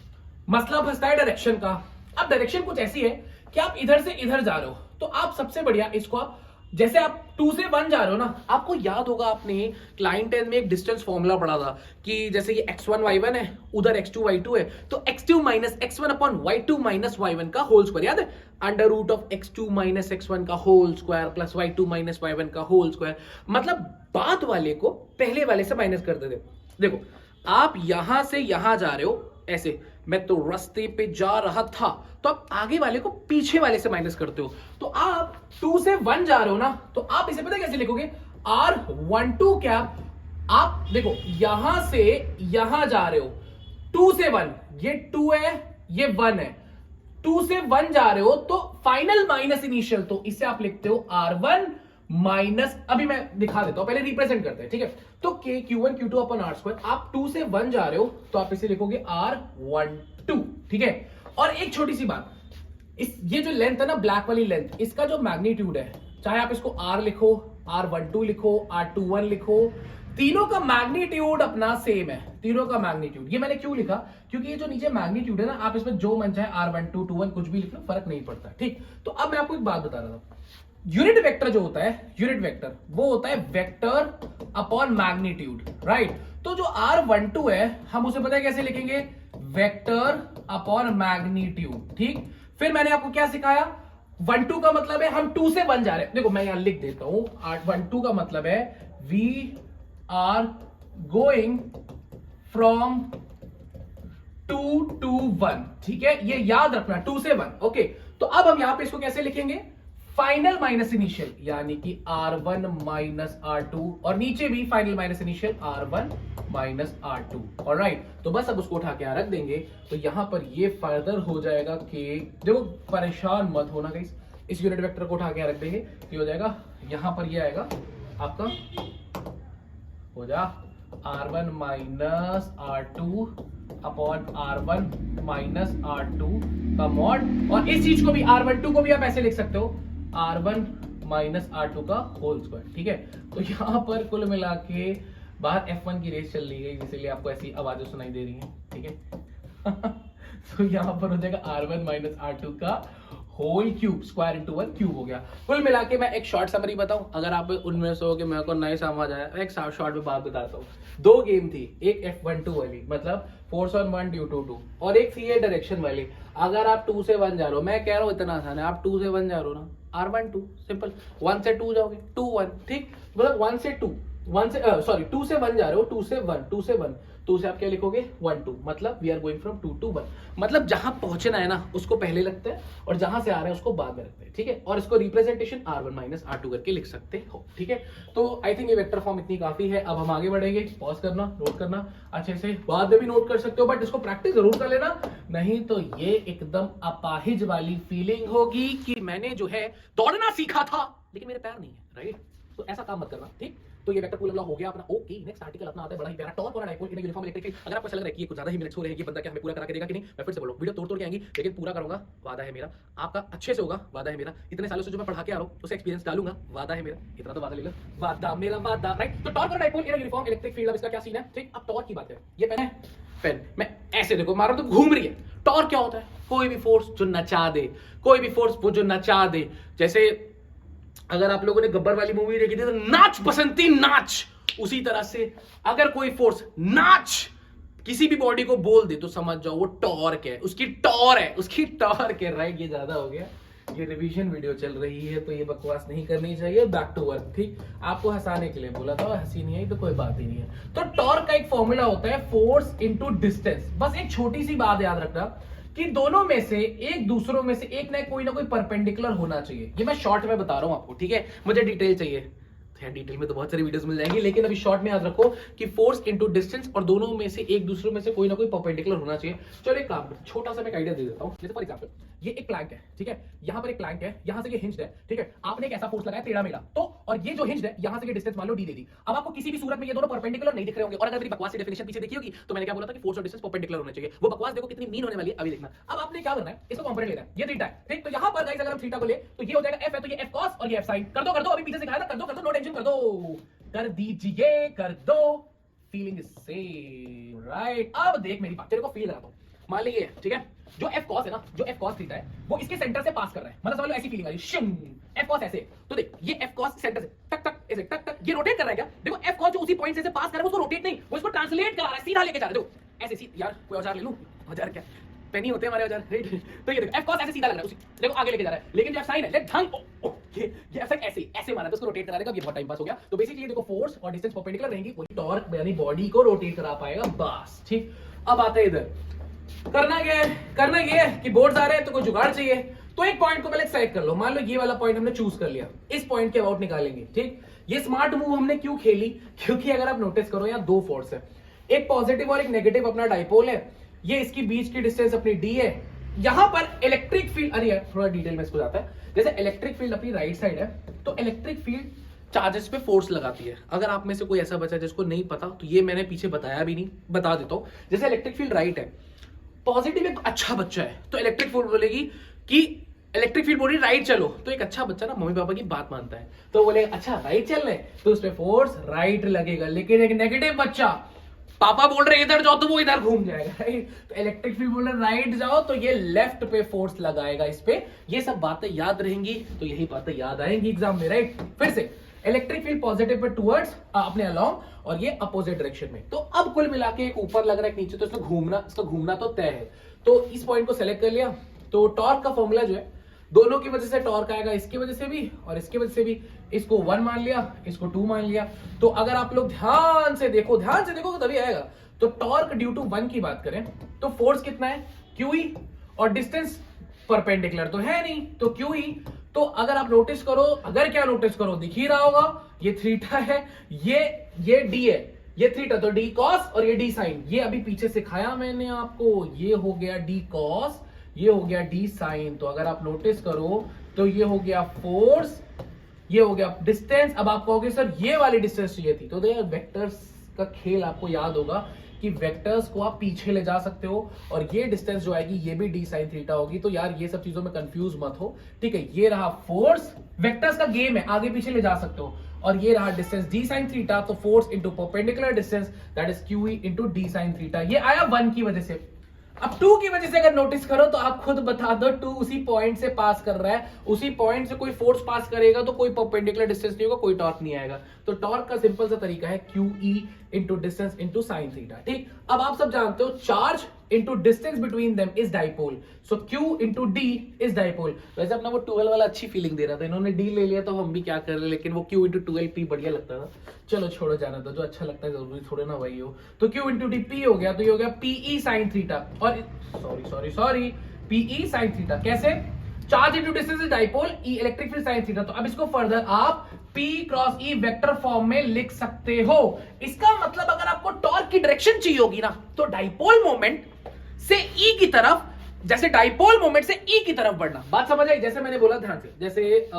मसला फंसता है डायरेक्शन का। अब डायरेक्शन कुछ ऐसी है कि आप इधर से इधर जा रहे हो, तो आप सबसे बढ़िया इसको आप जैसे आप 2 से 1 जा रहे हो ना, आपको याद होगा आपने क्लाइन 10 में एक डिस्टेंस फॉर्मूला पढ़ा था कि जैसे ये x1 y1 है, उधर x2 y2 है, तो x2 minus x1 upon y2 minus y1 का होल स्क्वायर, याद है, under root of x2 minus x1 का whole square plus y2 minus y1 का होल स्क्वायर। मतलब बाद वाले को पहले वाले से माइनस कर देते। देखो आप यहां से यहां जा रहे हो, ऐसे मैं तो रास्ते पे जा रहा था, तो आप आगे वाले को पीछे वाले से माइनस करते हो। तो आप 2 से 1 जा रहे हो ना, तो आप इसे पता कैसे लिखोगे, R12 क्या, आप देखो यहां से यहां जा रहे हो 2 से 1, ये 2 है ये 1 है, 2 से 1 जा रहे हो तो फाइनल माइनस इनिशियल, तो इसे आप लिखते हो R1 माइनस, अभी मैं दिखा देता हूं, पहले रिप्रेजेंट करते हैं, ठीक है। तो kq1 q2 upon r square, आप 2 से 1 जा रहे हो तो आप इसे लिखोगे R12, ठीक है। और एक छोटी सी बात, ये जो लेंथ है ना ब्लैक वाली लेंथ, इसका जो मैग्नीट्यूड है, चाहे आप इसको r लिखो, R12 लिखो, R21 लिखो, तीनों का मैग्नीट्यूड अपना सेम है, तीनों का मैग्नीट्यूड। ये मैंने क्यों लिखा, क्योंकि ये जो नीचे मैग्नीट्यूड है ना, आप इसमें जो मन चाहे R12 21 कुछ भी लिख लो, फर्क नहीं पड़ता, ठीक। तो अब मैं आपको एक बात बता रहा था, यूनिट वेक्टर जो होता है, यूनिट वेक्टर वो होता है वेक्टर अपॉन मैग्नीट्यूड, राइट। तो जो R12 है हम उसे पता है कैसे लिखेंगे, वेक्टर अपॉन मैग्नीट्यूड, ठीक। फिर मैंने आपको क्या सिखाया, 1 2 का मतलब है हम 2 से 1 जा रहे हैं, देखो मैं यहां लिख देता हूं, 1 2 का मतलब है we are going from 2 to 1, ठीक है, ये याद रखना, 2 से 1, ओके। तो अब हम यहां पे इसको कैसे लिखेंगे, फाइनल माइनस इनिशियल, यानी कि R1 माइनस R2, और नीचे भी final minus initial R1 minus R2, alright. तो बस अब उसको उठा के यहां रख देंगे, तो यहां पर ये फर्दर हो जाएगा कि, देखो परेशान मत होना गाइस, इस यूनिट वेक्टर को उठा के यहां रख देंगे, ये हो जाएगा, यहां पर ये आएगा आपका, हो जा R1 minus R2 upon R1 minus R2 का मॉड, और इस चीज को भी R12 को भी आप ऐसे लिख सकते हो, R1 माइनस R2 का होल स्क्वायर, ठीक है। तो यहां पर कुल मिला के बाहर F1 की रेस चल रही है, इसीलिए आपको ऐसी आवाजें सुनाई दे रही हैं, ठीक है। तो यहां पर हो जाएगा R1 माइनस R2 का whole cube, square into 1 cube हो गया। कुल मिला के मैं एक शॉर्ट समरी बताऊं, अगर आप उनमें से हो कि मेरे को नहीं समझ आया, एक शॉर्ट में बात बताता हूं। 2 गेम थी, एक F12 वाली मतलब फोर्स ऑन 1 ड्यू टू 2, और एक थी ये डायरेक्शन वाली। अगर आप 2 से 1 जा रहे हो, मैं कह रहा हूं इतना आसान है, आप 2 से 1 जा रहे हो ना, R12 सिंपल, 1 से 2 जाओगे 2 1, ठीक, मतलब 1 से 2, 2 से 1 जा रहे हो, 2 से 1, 2 से 1, 2 से आप क्या लिखोगे 1 2, मतलब we are going from 2 to 1, मतलब जहां पहुंचना है ना उसको पहले लगता है और जहां से आ रहे हैं उसको बाद में रखते हैं, ठीक है। और इसको रिप्रेजेंटेशन R1 माइनस R2 करके लिख सकते हो, ठीक है। तो आई थिंक ये वेक्टर फॉर्म इतनी काफी है। अब हम आगे बढ़ेंगे, पॉज करना, नोट करना अच्छे से, बाद में भी नोट कर सकते हो, बट इसको प्रैक्टिस जरूर कर लेना, नहीं तो ये एकदम अपाहिज वाली फीलिंग होगी कि मैंने जो है दौड़ना सीखा था लेकिन मेरे पैर नहीं है, राइट। तो ऐसा काम मत करना, ठीक। तो ये वेक्टर कूलम लॉ हो गया अपना। ओके, नेक्स्ट आर्टिकल अपना आता है बड़ा ही प्यारा, टॉर्क और dipole in uniform electric field. अगर आपको ऐसा लग रहा है कि ये कुछ ज्यादा ही मिनट्स हो रहे हैं, ये बंदा क्या हमें पूरा करा के देगा कि नहीं, मैं फिर से बोलूं, वीडियो तोड़ तोड़ के आएंगी लेकिन पूरा करूंगा, वादा है मेरा। आपका अच्छे से होगा, वादा है मेरा। इतने सालों से जो मैं पढ़ा के आ रहा हूं उसे एक्सपीरियंस डालूंगा, वादा है मेरा। इतना तो वादा ले लो, वादा मेरा वादा, राइट। तो टॉर्क और dipole in uniform electric field, अब इसका क्या सीन है, ठीक। अब टॉर्क की बात है, ये पेन है, पेन मैं ऐसे देखो मारो तो घूम रही है। टॉर्क क्या होता है, कोई भी फोर्स जो नचा दे, कोई भी फोर्स वो जो नचा दे। जैसे अगर आप लोगों ने गब्बर वाली मूवी देखी थी तो नाच बसंती नाच, उसी तरह से अगर कोई फोर्स नाच किसी भी बॉडी को बोल दे तो समझ जाओ वो टॉर्क है, उसकी टॉर है, उसकी टॉर्क है, राइट। ये ज्यादा हो गया, ये रिवीजन वीडियो चल रही है तो ये बकवास नहीं करनी चाहिए, बैक टू वर्क, ठीक। आपको हंसाने के लिए बोला था, हंसी नहीं आई तो कोई बात ही नहीं है। तो टॉर्क का एक फॉर्मूला होता है फोर्स इनटू डिस्टेंस। बस एक छोटी सी बात याद रखना कि दोनों में से एक दूसरों में से एक ना कोई परपेंडिकुलर होना चाहिए। ये मैं शॉर्ट में बता रहा हूं आपको, ठीक है। मुझे डिटेल चाहिए, डिटेल में तो बहुत सारी वीडियोस मिल जाएंगी, लेकिन अभी शॉर्ट में याद रखो कि फोर्स इनटू डिस्टेंस, और दोनों में से एक दूसरे में से कोई ना कोई परपेंडिकुलर होना चाहिए। चलो एक काम, छोटा सा मैं आइडिया दे देता हूं। जैसे फॉर एग्जांपल ये एक प्लैंक है, ठीक है, यहां पर एक प्लैंक है, यहां से ये हिंज्ड है, ठीक है। आपने एक ऐसा फोर्स लगाया टेढ़ा मेढ़ा, तो और ये जो हिंज्ड है यहां से ये डिस्टेंस मान लो d दे दी। अब आपको किसी भी सूरत में ये दोनों परपेंडिकुलर नहीं दिख रहे होंगे। और अगर मेरी बकवास की डेफिनेशन पीछे देखी होगी तो मैंने क्या बोला था कि फोर्स और डिस्टेंस परपेंडिकुलर होने चाहिए। वो बकवास देखो कितनी मीन होने वाली है, अभी देखना। अब आपने क्या करना है, इसको कंपोनेंट लेना है, ये थीटा है, ठीक। तो यहां पर गाइस अगर हम थीटा को ले तो ये हो जाएगा f है, तो ये f cos और ये f sin। कर दो, अभी पीछे सिखाया था, कर दो, नो टेंशन, कर दीजिए, कर दो। Feeling is same, right. अब देख मेरी बात, तेरे को फील लगाता हूं। मान लीजिए, ठीक है, जो f cos है ना, जो f cos थीटा है वो इसके सेंटर से पास कर रहा है, मतलब समझ लो ऐसी फीलिंग आ रही है, शिंग। f cos ऐसे, तो देख ये f cos सेंटर से टक टक ऐसे टक टक ये रोटेट कर रहा है क्या, देखो f cos जो उसी पॉइंट से पास कर रहा है उसको रोटेट नहीं, वो इसको ट्रांसलेट करा रहा है, सीधा लेके जा रहा है। देखो ऐसे सीधा, यार कोई औजार ले लूं, औजार क्या पेन ही होते हैं हमारे औजार, राइट। तो ये देखो f cos ऐसे सीधा लग रहा है, उसी देखो आगे लेके जा रहा है, लेकिन जो sin है लेट ढंग ये ऐसे ऐसे मारा, तो उसको रोटेट करा देगा। ये बहुत टाइम पास हो गया। तो बेसिकली देखो फोर्स और डिस्टेंस परपेंडिकुलर रहेंगी, वही टॉर्क यानी बॉडी को रोटेट करा पाएगा, बस, ठीक। अब आता है इधर, करना क्या है कि बोर्ड्स आ रहे हैं तो कोई जुगाड़ चाहिए। तो एक पॉइंट को पहले सेलेक्ट कर लो, मान लो ये वाला पॉइंट हमने चूज कर लिया, इस पॉइंट के अबाउट निकालेंगे, ठीक। ये स्मार्ट मूव हमने क्यों खेली, क्योंकि अगर आप नोटिस करो यहाँ दो फोर्स है, एक पॉजिटिव और एक नेगेटिव अपना डाइपोल है, ये इसकी बीच की डिस्टेंस अपनी डी है। यहां पर इलेक्ट्रिक फील्ड, अरे यार थोड़ा डिटेल में इसको जाता है, जैसे इलेक्ट्रिक फील्ड अपनी राइट साइड है, तो इलेक्ट्रिक फील्ड चार्जेस पे फोर्स लगाती है। अगर आप में से कोई ऐसा बचा जिसको नहीं पता तो ये मैंने पीछे बताया भी नहीं, बता देता हूं। जैसे इलेक्ट्रिक फील्ड राइट है, पॉजिटिव एक अच्छा बच्चा है तो इलेक्ट्रिक फील्ड बोलेगी कि इलेक्ट्रिक फील्ड बोल रही राइट चलो, तो एक अच्छा बच्चा ना मम्मी पापा की बात मानता है तो बोलेगा अच्छा राइट चल रहे, तो उस पे फोर्स राइट लगेगा। लेकिन एक नेगेटिव बच्चा, पापा बोल रहे इधर जाओ तो वो इधर घूम जाएगा, राइट। तो इलेक्ट्रिक फील्ड बोल रहे राइट जाओ तो ये लेफ्ट पे फोर्स लगाएगा इस पे। ये सब बातें याद रहेंगी तो यही बातें याद आएंगी एग्जाम में, राइट। फिर से electric field positive pay towards अपने अलोंग और ये अपोजिट डायरेक्शन में। तो अब कुल मिला के एक ऊपर लग रहा है एक नीचे, तो इसका घूमना तो तय है। तो इस पॉइंट को सेलेक्ट कर लिया। तो टॉर्क का फॉर्मूला जो है, दोनों की वजह से टॉर्क आएगा, इसकी वजह से भी और इसकी वजह से भी। इसको 1 मान लिया, इसको 2 मान लिया। तो अगर आप लोग ध्यान से देखो तभी आएगा। तो टॉर्क ड्यू टू 1 की बात करें तो फोर्स कितना है, QE, और डिस्टेंस परपेंडिकुलर तो है नहीं तो QE। तो अगर आप नोटिस करो, अगर क्या नोटिस करो, दिख ही रहा होगा ये थीटा है, ये D है, ये थीटा, तो D cos और ये D sin। ये अभी पीछे सिखाया मैंने आपको, ये हो गया D cos, ये हो गया D sin। तो अगर आप नोटिस करो तो ये हो गया फोर्स, ये हो गया डिस्टेंस। अब आप कहोगे सर ये वाली डिस्टेंस चाहिए थी, तो देखिए वेक्टर्स का खेल आपको याद होगा कि वेक्टर्स को आप पीछे ले जा सकते हो, और ये डिस्टेंस जो आएगी ये भी D sin थीटा होगी। तो यार ये सब चीजों में कंफ्यूज मत हो, ठीक है। ये रहा फोर्स, वेक्टर्स का गेम है, आगे पीछे ले जा सकते हो, और ये रहा डिस्टेंस D sin थीटा। तो force into perpendicular distance that is QE into D sin theta. ये आया 1 की वजह से। अब 2 की वजह से अगर नोटिस करो तो आप खुद बता दो, 2 उसी पॉइंट से पास कर रहा है, उसी पॉइंट से कोई फोर्स पास करेगा तो कोई परपेंडिकुलर डिस्टेंस नहीं होगा, कोई टॉर्क नहीं आएगा। तो टॉर्क का सिंपल सा तरीका है QE into distance into sin theta, ठीक। अब आप सब जानते हो charge into distance between them is dipole, so Q into D is dipole. वैसे अपना वो 12 वाला अच्छी फीलिंग दे रहा था, इन्होंने D ले लिया तो हम भी क्या कर रहे हैं, लेकिन वो Q इनटू 12P बढ़िया लगता था। चलो छोड़ो, जाना था, जो अच्छा लगता है जरूरी थोड़े ना वही हो। तो Q इनटू D P हो गया, तो ये हो गया PE sin थीटा, और सॉरी PE sin थीटा। कैसे, charge into distance is dipole, E electric field sin theta. तो अब इसको फर्दर आप P cross E vector form में लिख सकते हो। इसका मतलब अगर आपको टॉर्क की डायरेक्शन चाहिए होगी ना, तो डाइपोल मोमेंट से E की तरफ, जैसे डाइपोल मोमेंट से E की तरफ बढ़ना। बात समझ आई? जैसे मैंने बोला ध्यान से, जैसे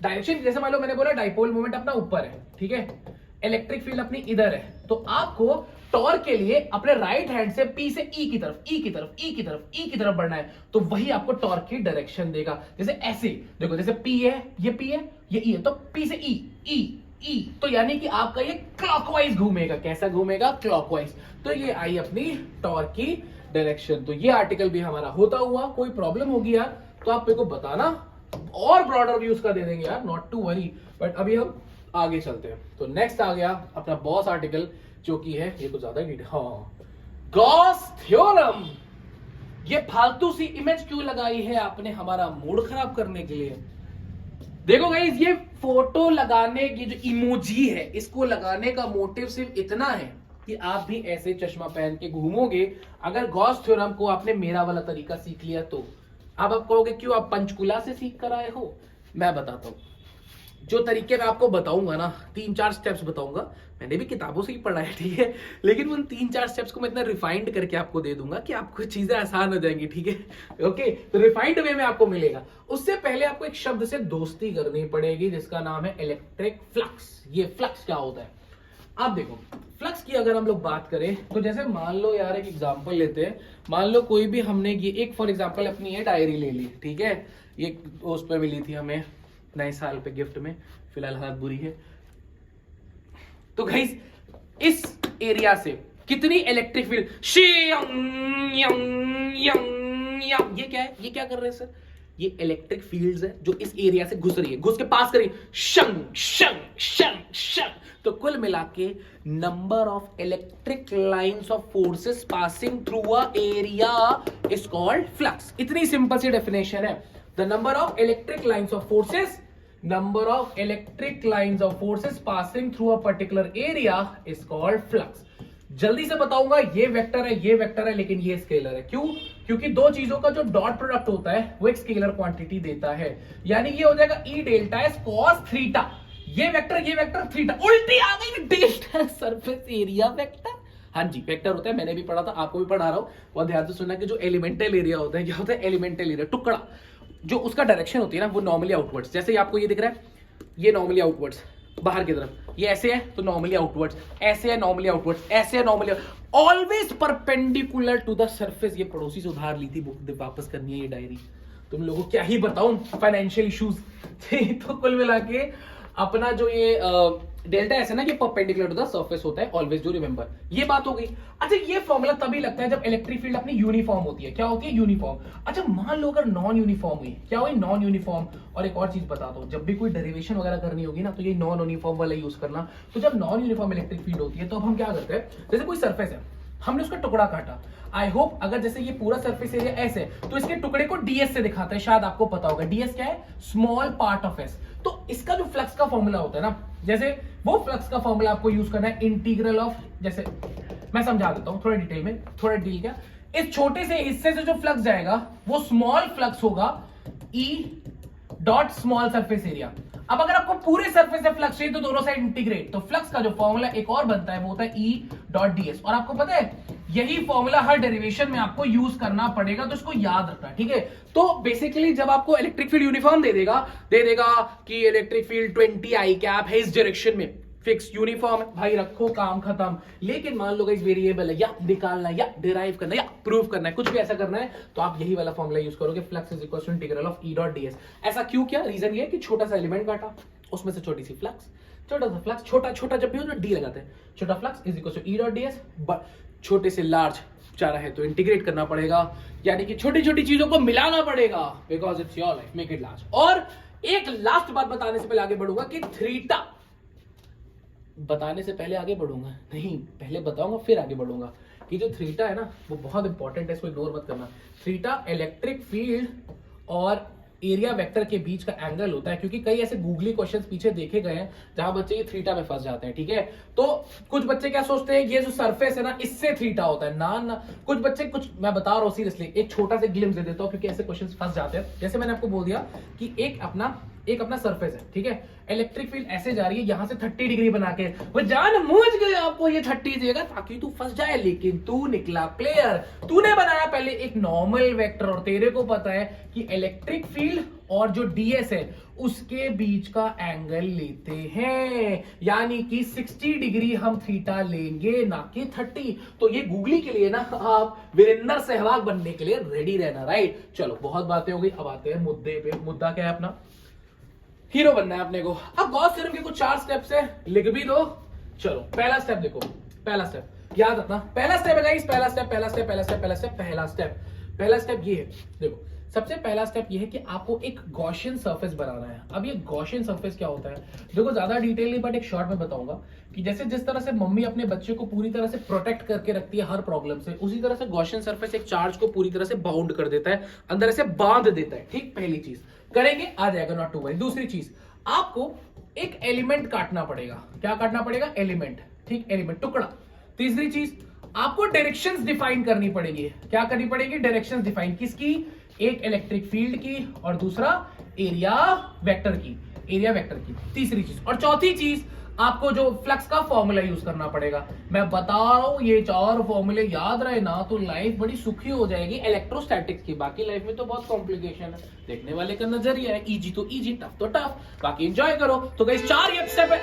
डायरेक्शन जैसे मान लो मैंने बोला डाइपोल मोमेंट अपना ऊपर है, ठीक है, इलेक्ट्रिक फील्ड अपनी इधर है, तो आपको टॉर्क के लिए अपने राइट हैंड से पी से ई की तरफ, ई की तरफ, ई की तरफ, ई की तरफ बढ़ना है, तो वही आपको टॉर्क की डायरेक्शन देगा। जैसे ऐसे देखो, जैसे पी है, ये पी है, ये ई है, तो पी से ई, ई, ई, तो यानी कि आपका ये क्लॉकवाइज घूमेगा। कैसा घूमेगा? क्लॉकवाइज। तो ये आई अपनी टॉर्क की डायरेक्शन। तो ये आर्टिकल भी हमारा होता हुआ। कोई प्रॉब्लम होगी यार तो आप मेरे को बताना, और ब्रॉडर व्यूज का दे देंगे यार, नॉट टू वरी। बट अभी हम आगे चलते हैं। तो नेक्स्ट आ गया अपना बॉस आर्टिकल, जो कि है ये तो ज्यादा डिटेल, हाँ, गॉस थ्योरम। ये फालतू सी इमेज क्यों लगाई है आपने हमारा मूड खराब करने के लिए? देखो गाइस, ये फोटो लगाने की जो इमोजी है, इसको लगाने का मोटिव सिर्फ इतना है कि आप भी ऐसे चश्मा पहन के घूमोगे। अगर गॉस थ्योरम को आपने मेरा वाला तरीका सीख लिया तो अब आप कहोगे क्यों आप पंचकुला से सीख कर आए हो? मैं बताता हूं, जो तरीके मैं आपको बताऊंगा ना, 3-4 स्टेप्स बताऊंगा, मैंने भी किताबों से ही पढ़ा है, ठीक है, लेकिन उन 3-4 स्टेप्स को मैं इतना रिफाइंड करके आपको दे दूंगा कि आपको चीजें आसान हो जाएंगी, ठीक है, ओके। तो रिफाइंड वे में आपको मिलेगा। उससे पहले आपको एक शब्द से दोस्ती करनी पड़ेगी जिसका नाम है इलेक्ट्रिक फ्लक्स। ये फ्लक्स क्या होता है? आप देखो, फ्लक्स की अगर हम लोग बात करें तो जैसे मान लो यार, एक एग्जांपल लेते हैं, मान लो कोई भी हमने ये एक फॉर एग्जांपल अपनी ये डायरी ले ली, ठीक है, ये उस पर मिली थी हमें नए साल पे गिफ्ट में, फिलहाल हालत बुरी है। तो गाइस, इस एरिया से कितनी इलेक्ट्रिक फील्ड, ये क्या है? ये क्या कर रहे हैं सर? ये इलेक्ट्रिक फील्ड्स है जो इस एरिया से घुस रही है, घुस के पास कर रही है, शंग शंग शंग शंग। तो कुल मिला के number of electric lines of forces passing through a area is called flux. इतनी सिंपल सी डेफिनेशन है। The number of electric lines of forces, number of electric lines of forces passing through a particular area is called flux। जल्दी से बताऊंगा, ये vector है, ये vector है, लेकिन ये स्केलर है। क्यों? क्योंकि दो चीजों का जो डॉट प्रोडक्ट होता है वो एक स्केलर क्वांटिटी देता है, यानी ये हो जाएगा ई डेल्टा एस कॉस थीटा। ये वेक्टर थीटा, उल्टी आ गई, डेल्टा सरफेस एरिया वेक्टर। हाँ जी, वेक्टर होता है, मैंने भी पढ़ा था, आपको भी पढ़ा रहा हूं, बहुत ध्यान से सुनना कि जो एलिमेंटल एरिया होता है, क्या होता है? एलिमेंटल एरिया, टुकड़ा, जो उसका डायरेक्शन होती है ना, वो नॉर्मली आउटवर्ड्स। जैसे ही आपको ये दिख रहा है, ये नॉर्मली आउटवर्ड्स बाहर की तरफ, ये ऐसे है तो नॉर्मली आउटवर्ड्स, ऐसे है नॉर्मली आउटवर्ड्स, ऐसे है normally, always perpendicular to the surface. ये पड़ोसी से उधार ली थी, बुक वापस करनी है ये डायरी, तुम लोगों को क्या ही बताऊं, फाइनेंशियल इश्यूज। तो कुल मिला के अपना जो ये डेल्टा ऐसे ना, ये परपेंडिकुलर टू द सरफेस होता है ऑलवेज, डू रिमेंबर। ये बात हो गई। अच्छा, ये फॉर्मूला तभी लगता है जब इलेक्ट्रिक फील्ड अपनी यूनिफॉर्म होती है। क्या होती है? यूनिफॉर्म। अच्छा, मान लो अगर नॉन यूनिफॉर्म हुई, क्या हुई? Non uniform. और एक और चीज बता दो, जब भी कोई डेरिवेशन वगैरह करनी होगी ना, तो ये नॉन यूनिफॉर्म वाला यूज करना। तो जब नॉन यूनिफॉर्म इलेक्ट्रिक फील्ड होती है तो अब हम क्या करते हैं, जैसे कोई सरफेस है, हमने उसका टुकड़ा काटा, आई होप अगर जैसे ये पूरा सरफेस एरिया एस है तो इसके टुकड़े को डीएस से दिखाता है, शायद आपको पता होगा। डीएस क्या है? Small part of S. तो इसका जो फ्लक्स का फॉर्मूला होता है ना, जैसे वो फ्लक्स का फॉर्मूला आपको यूज करना है, इंटीग्रल ऑफ, जैसे मैं समझा देता हूं थोड़ा डिटेल में, थोड़ा डिटेल क्या, इस छोटे से हिस्से से जो फ्लक्स जाएगा वो स्मॉल फ्लक्स होगा, E dot small surface area. अब अगर आपको पूरे सरफेस से फ्लक्स चाहिए तो दोनों साइड इंटीग्रेट, तो फ्लक्स का जो फॉर्मूला एक और बनता है वो होता है ई डॉट डीएस। और आपको पता है यही फॉर्मूला हर डेरिवेशन में आपको यूज करना पड़ेगा, तो इसको याद रखना, ठीक है। तो बेसिकली जब आपको इलेक्ट्रिक फील्ड यूनिफॉर्म दे देगा कि इलेक्ट्रिक फील्ड 20 आई कैप है इस डायरेक्शन में, फिक्स यूनिफॉर्म है भाई, रखो काम खत्म। लेकिन मान लो इस वेरिएबल है, या निकालना है, या डिराइव करना है, या प्रूव करना है, कुछ भी ऐसा करना है, तो आप यही वाला फॉर्मूला यूज करोगे, flux is equal to integral of E dot DS. ऐसा क्यों किया? रीजन ये है कि छोटा सा एलिमेंट काटा, उसमें से छोटी सी फ्लक्स, छोटा सा फ्लक्स, छोटा छोटा जब भी हो तो डी लगाते हैं, छोटा flux is equal to E dot DS. छोटे से लार्ज जा रहा है तो इंटीग्रेट करना पड़ेगा, यानी कि छोटी छोटी चीजों को मिलाना पड़ेगा, because it's your life, make it large. और एक लास्ट बात बताने से पहले आगे बढ़ूंगा कि थीटा, बताने से पहले आगे बढ़ूंगा नहीं, पहले बताऊंगा फिर आगे बढ़ूंगा, कि जो थीटा है ना वो बहुत इंपॉर्टेंट है, इसको इग्नोर मत करना। थीटा इलेक्ट्रिक फील्ड और एरिया वेक्टर के बीच का एंगल होता है, क्योंकि कई ऐसे गूगली क्वेश्चंस पीछे देखे गए हैं जहां बच्चे ये थीटा में फंस जाते हैं, ठीक है। तो कुछ बच्चे क्या सोचते हैं, ये जो सरफेस है ना इससे थीटा होता है, ना कुछ बच्चे, कुछ मैं बता रहा हूं सीरियसली, एक छोटा सा ग्लिम्स दे देता हूं, क्योंकि ऐसे क्वेश्चंस फंस जाते हैं। जैसे मैंने आपको बोल दिया कि एक अपना एक अपना सरफेस है, ठीक है, इलेक्ट्रिक फील्ड ऐसे जा रही है यहां से 30 डिग्री बना के, वो जानबूझ के आपको ये 30 देगा ताकि तू फंस जाए, लेकिन तू निकला प्लेयर। तूने बनाया पहले एक नॉर्मल वेक्टर और तेरे को पता है कि इलेक्ट्रिक फील्ड और जो डीएस है उसके बीच का एंगल लेते हैं, यानी कि 60 डिग्री हम थीटा लेंगे ना कि 30। तो ये गूगली के लिए ना आप वीरेंद्र सहवाग बनने के लिए रेडी रहना, राइट। चलो बहुत बातें हो गई, अब आते हैं मुद्दे पे। मुद्दा क्या है अपना, हीरो बनना है अपने को। अब गॉस थ्योरम के कुछ 4 स्टेप्स है, लिख भी दो। चलो पहला स्टेप देखो, पहला स्टेप याद रखना, पहला स्टेप है गाइस, पहला स्टेप ये है। देखो सबसे पहला स्टेप ये है कि आपको एक गॉसियन सरफेस बनाना है। अब ये गॉसियन सरफेस क्या होता है, देखो ज्यादा डिटेल नहीं बट एक शॉर्ट में बताऊंगा कि जैसे जिस तरह से मम्मी अपने बच्चे को पूरी तरह से प्रोटेक्ट करके रखती है हर प्रॉब्लम से, उसी तरह से गॉसियन सरफेस एक चार्ज को पूरी तरह से बाउंड कर देता है, अंदर ऐसे बांध देता है, ठीक। पहली चीज करेंगे, आ जाएगा, नॉट टू वरी। दूसरी चीज, आपको एक एलिमेंट काटना पड़ेगा। क्या काटना पड़ेगा, एलिमेंट, ठीक, एलिमेंट, टुकड़ा। तीसरी चीज, आपको डायरेक्शंस डिफाइन करनी पड़ेगी। क्या करनी पड़ेगी, डायरेक्शंस डिफाइन, किसकी, एक इलेक्ट्रिक फील्ड की और दूसरा एरिया वेक्टर की, एरिया वेक्टर की, तीसरी चीज। और चौथी चीज, आपको जो फ्लक्स का फॉर्मूला यूज करना पड़ेगा। मैं बता रहा हूं ये 4 फॉर्मूले याद रहे ना तो लाइफ बड़ी सुखी हो जाएगी इलेक्ट्रोस्टैटिक्स की। बाकी लाइफ में तो बहुत कॉम्प्लिकेशन है, देखने वाले का नजरिया है, इजी तो इजी, टफ तो टफ, बाकी एंजॉय करो। तो गाइस 4 ये स्टेप है।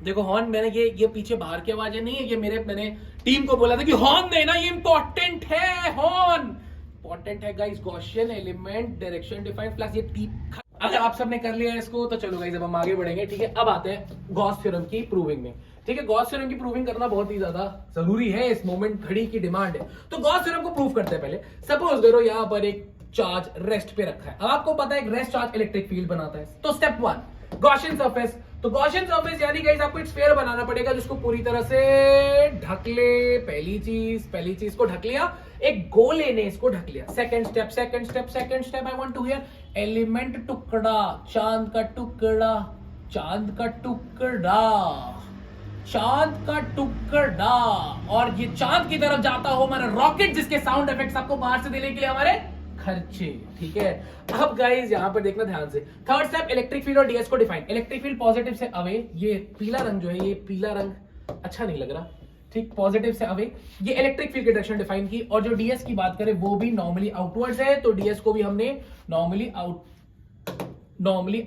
देखो हॉर्न, मैंने ये पीछे बाहर की आवाजें नहीं है, ये मैंने टीम को बोला था कि हॉर्न देना, ये इंपॉर्टेंट है, हॉर्न इंपॉर्टेंट है guys. Gaussian, element, direction define, flux, ये 3। अगर आप सबने कर लिया है इसको तो चलो गाइस अब हम आगे बढ़ेंगे, ठीक है। अब आते हैं गॉस थ्योरम की प्रूविंग में, ठीक है। गॉस थ्योरम की प्रूविंग करना बहुत ही ज्यादा जरूरी है, इस मोमेंट घड़ी की डिमांड है। तो गॉस थ्योरम को प्रूव करते हैं। पहले सपोज करो यहाँ पर एक चार्ज रेस्ट पे रखा है। अब आपको पता है एक रेस्ट चार्ज इलेक्ट्रिक फील्ड बनाता है। तो स्टेप 1 गॉसियन सरफेस। तो गॉसियन सरफेस यानी गाइस आपको एक स्फीयर बनाना पड़ेगा जिसको पूरी तरह से ढक ले। पहली चीज को ढक लिया, एक गोले ने इसको ढक लिया। Second step I want to here element, टुकड़ा, चांद का टुकड़ा, और ये चांद की तरफ जाता हो हमारा रॉकेट, जिसके साउंड इफेक्ट्स आपको बाहर से देने के लिए हमारे खर्चे, ठीक है। अब गाइस यहां पर देखना ध्यान से। थर्ड स्टेप, इलेक्ट्रिक फील्ड और डीएस को डिफाइन। इलेक्ट्रिक फील्ड पॉजिटिव से अवे, ये पीला रंग जो है, ये पीला रंग अच्छा नहीं लग रहा, ठीक, पॉजिटिव से अवे, ये इलेक्ट्रिक फील्ड की डायरेक्शन डिफाइन की। और जो डीएस की बात करें वो भी नॉर्मली आउटवर्ड्स है, तो डीएस को भी हमने नॉर्मली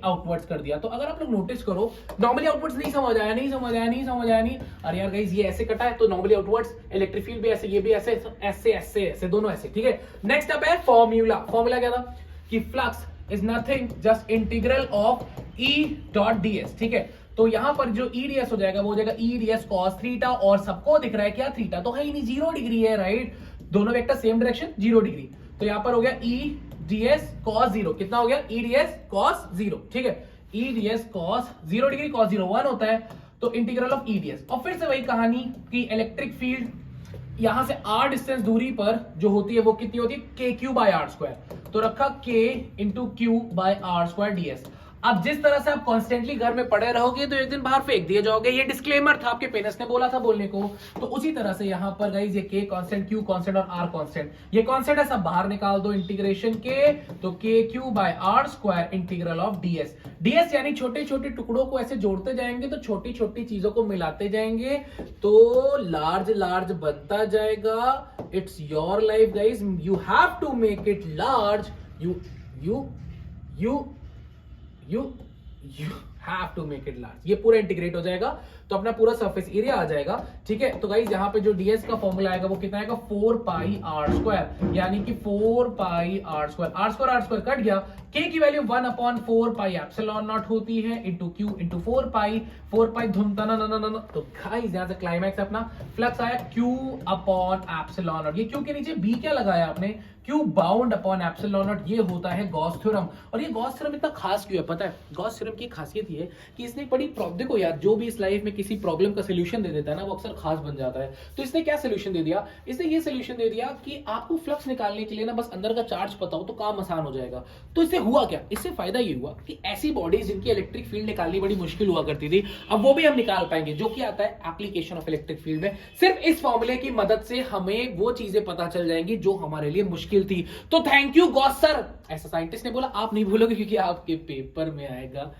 आउटवर्ड्स कर दिया। तो अगर आप लोग नोटिस करो, नॉर्मली आउटवर्ड्स नहीं समझ आया नहीं, अरे यार गाइस ये ऐसे कटा है तो नॉर्मली आउटवर्ड्स, इलेक्ट्रिक फील्ड भी ऐसे, ये भी ऐसे दोनों ऐसे, ठीक है। नेक्स्ट अप है फॉर्मूला क्या था कि flux is nothing just integral of E dot ds, ठीक है। तो यहां पर जो EDS हो जाएगा वो हो जाएगा EDS cos थीटा, और सबको दिख रहा है क्या, थीटा तो है ही नहीं, 0 डिग्री है, राइट। दोनों वेक्टर सेम डायरेक्शन, 0 डिग्री। तो यहां पर हो गया EDS cos 0, कितना हो गया, EDS cos 0, ठीक है। EDS cos 0 डिग्री, cos 0 1 होता है, तो इंटीग्रल ऑफ EDS। और फिर से वही कहानी कि इलेक्ट्रिक फील्ड यहां से r डिस्टेंस दूरी पर जो होती है वो कितनी होती है, KQ/r², तो रखा K इंटू Q/r² ds। अब जिस तरह से आप कॉन्स्टेंटली घर में पड़े रहोगे तो एक दिन बाहर फेंक दिए जाओगे, ये डिस्क्लेमर था, आपके पेरेंट्स ने बोला था बोलने को। तो उसी तरह से यहां पर गाइस ये K कांस्टेंट, Q कांस्टेंट और R कांस्टेंट, ये कांस्टेंट है, सब बाहर निकाल दो इंटीग्रेशन के, तो KQ/r² इंटीग्रल ऑफ ds यानी छोटे छोटे टुकड़ों को ऐसे जोड़ते जाएंगे तो छोटी छोटी चीजों को मिलाते जाएंगे तो लार्ज बनता जाएगा। It's your life guys, you have to make it large, you have to make it large। ये पूरा इंटीग्रेट हो जाएगा तो अपना पूरा सरफेस एरिया आ जाएगा, ठीक है। तो गाइस यहाँ पे जो ds का फॉर्मूला आएगा वो कितना आएगा, 4πr², यानी कि 4πr², कट गया। k की वैल्यू 1/4πε0 होती है इंटू q इंटू 4π धूमता ना। तो गाइस यहाँ से क्लाइमैक्स अपना फ्लक्स आया q/ε0। ये q के नीचे b क्या लगाया आपने, Q बाउंड अपॉन एप्सिलॉन, ये होता है गॉस थ्योरम। और ये गॉस थ्योरम इतना खास क्यों है पता है, गॉस थ्योरम की खासियत ये है कि इसने एक बड़ी देखो यार, जो भी इस लाइफ में किसी प्रॉब्लम का सोल्यूशन दे देता है ना, वो अक्सर खास बन जाता है। तो इसने क्या सोल्यूशन दे दिया, इसने ये सोल्यूशन दे दिया कि आपको फ्लक्स निकालने के लिए ना बस अंदर का चार्ज पता हो तो काम आसान हो जाएगा। तो इससे हुआ क्या, इससे फायदा ये हुआ कि ऐसी बॉडीज जिनकी इलेक्ट्रिक फील्ड निकालनी बड़ी मुश्किल हुआ करती थी, अब वो भी हम निकाल पाएंगे, जो कि आता है एप्लीकेशन ऑफ इलेक्ट्रिक फील्ड में। सिर्फ इस फॉर्मूले की मदद से हमें वो चीजें पता चल जाएंगी जो हमारे लिए मुश्किल थी। तो थैंक यू गॉस सर, ऐसा साइंटिस्ट ने बोला। आप नहीं बोलोगे क्योंकि आपके पेपर में आएगा,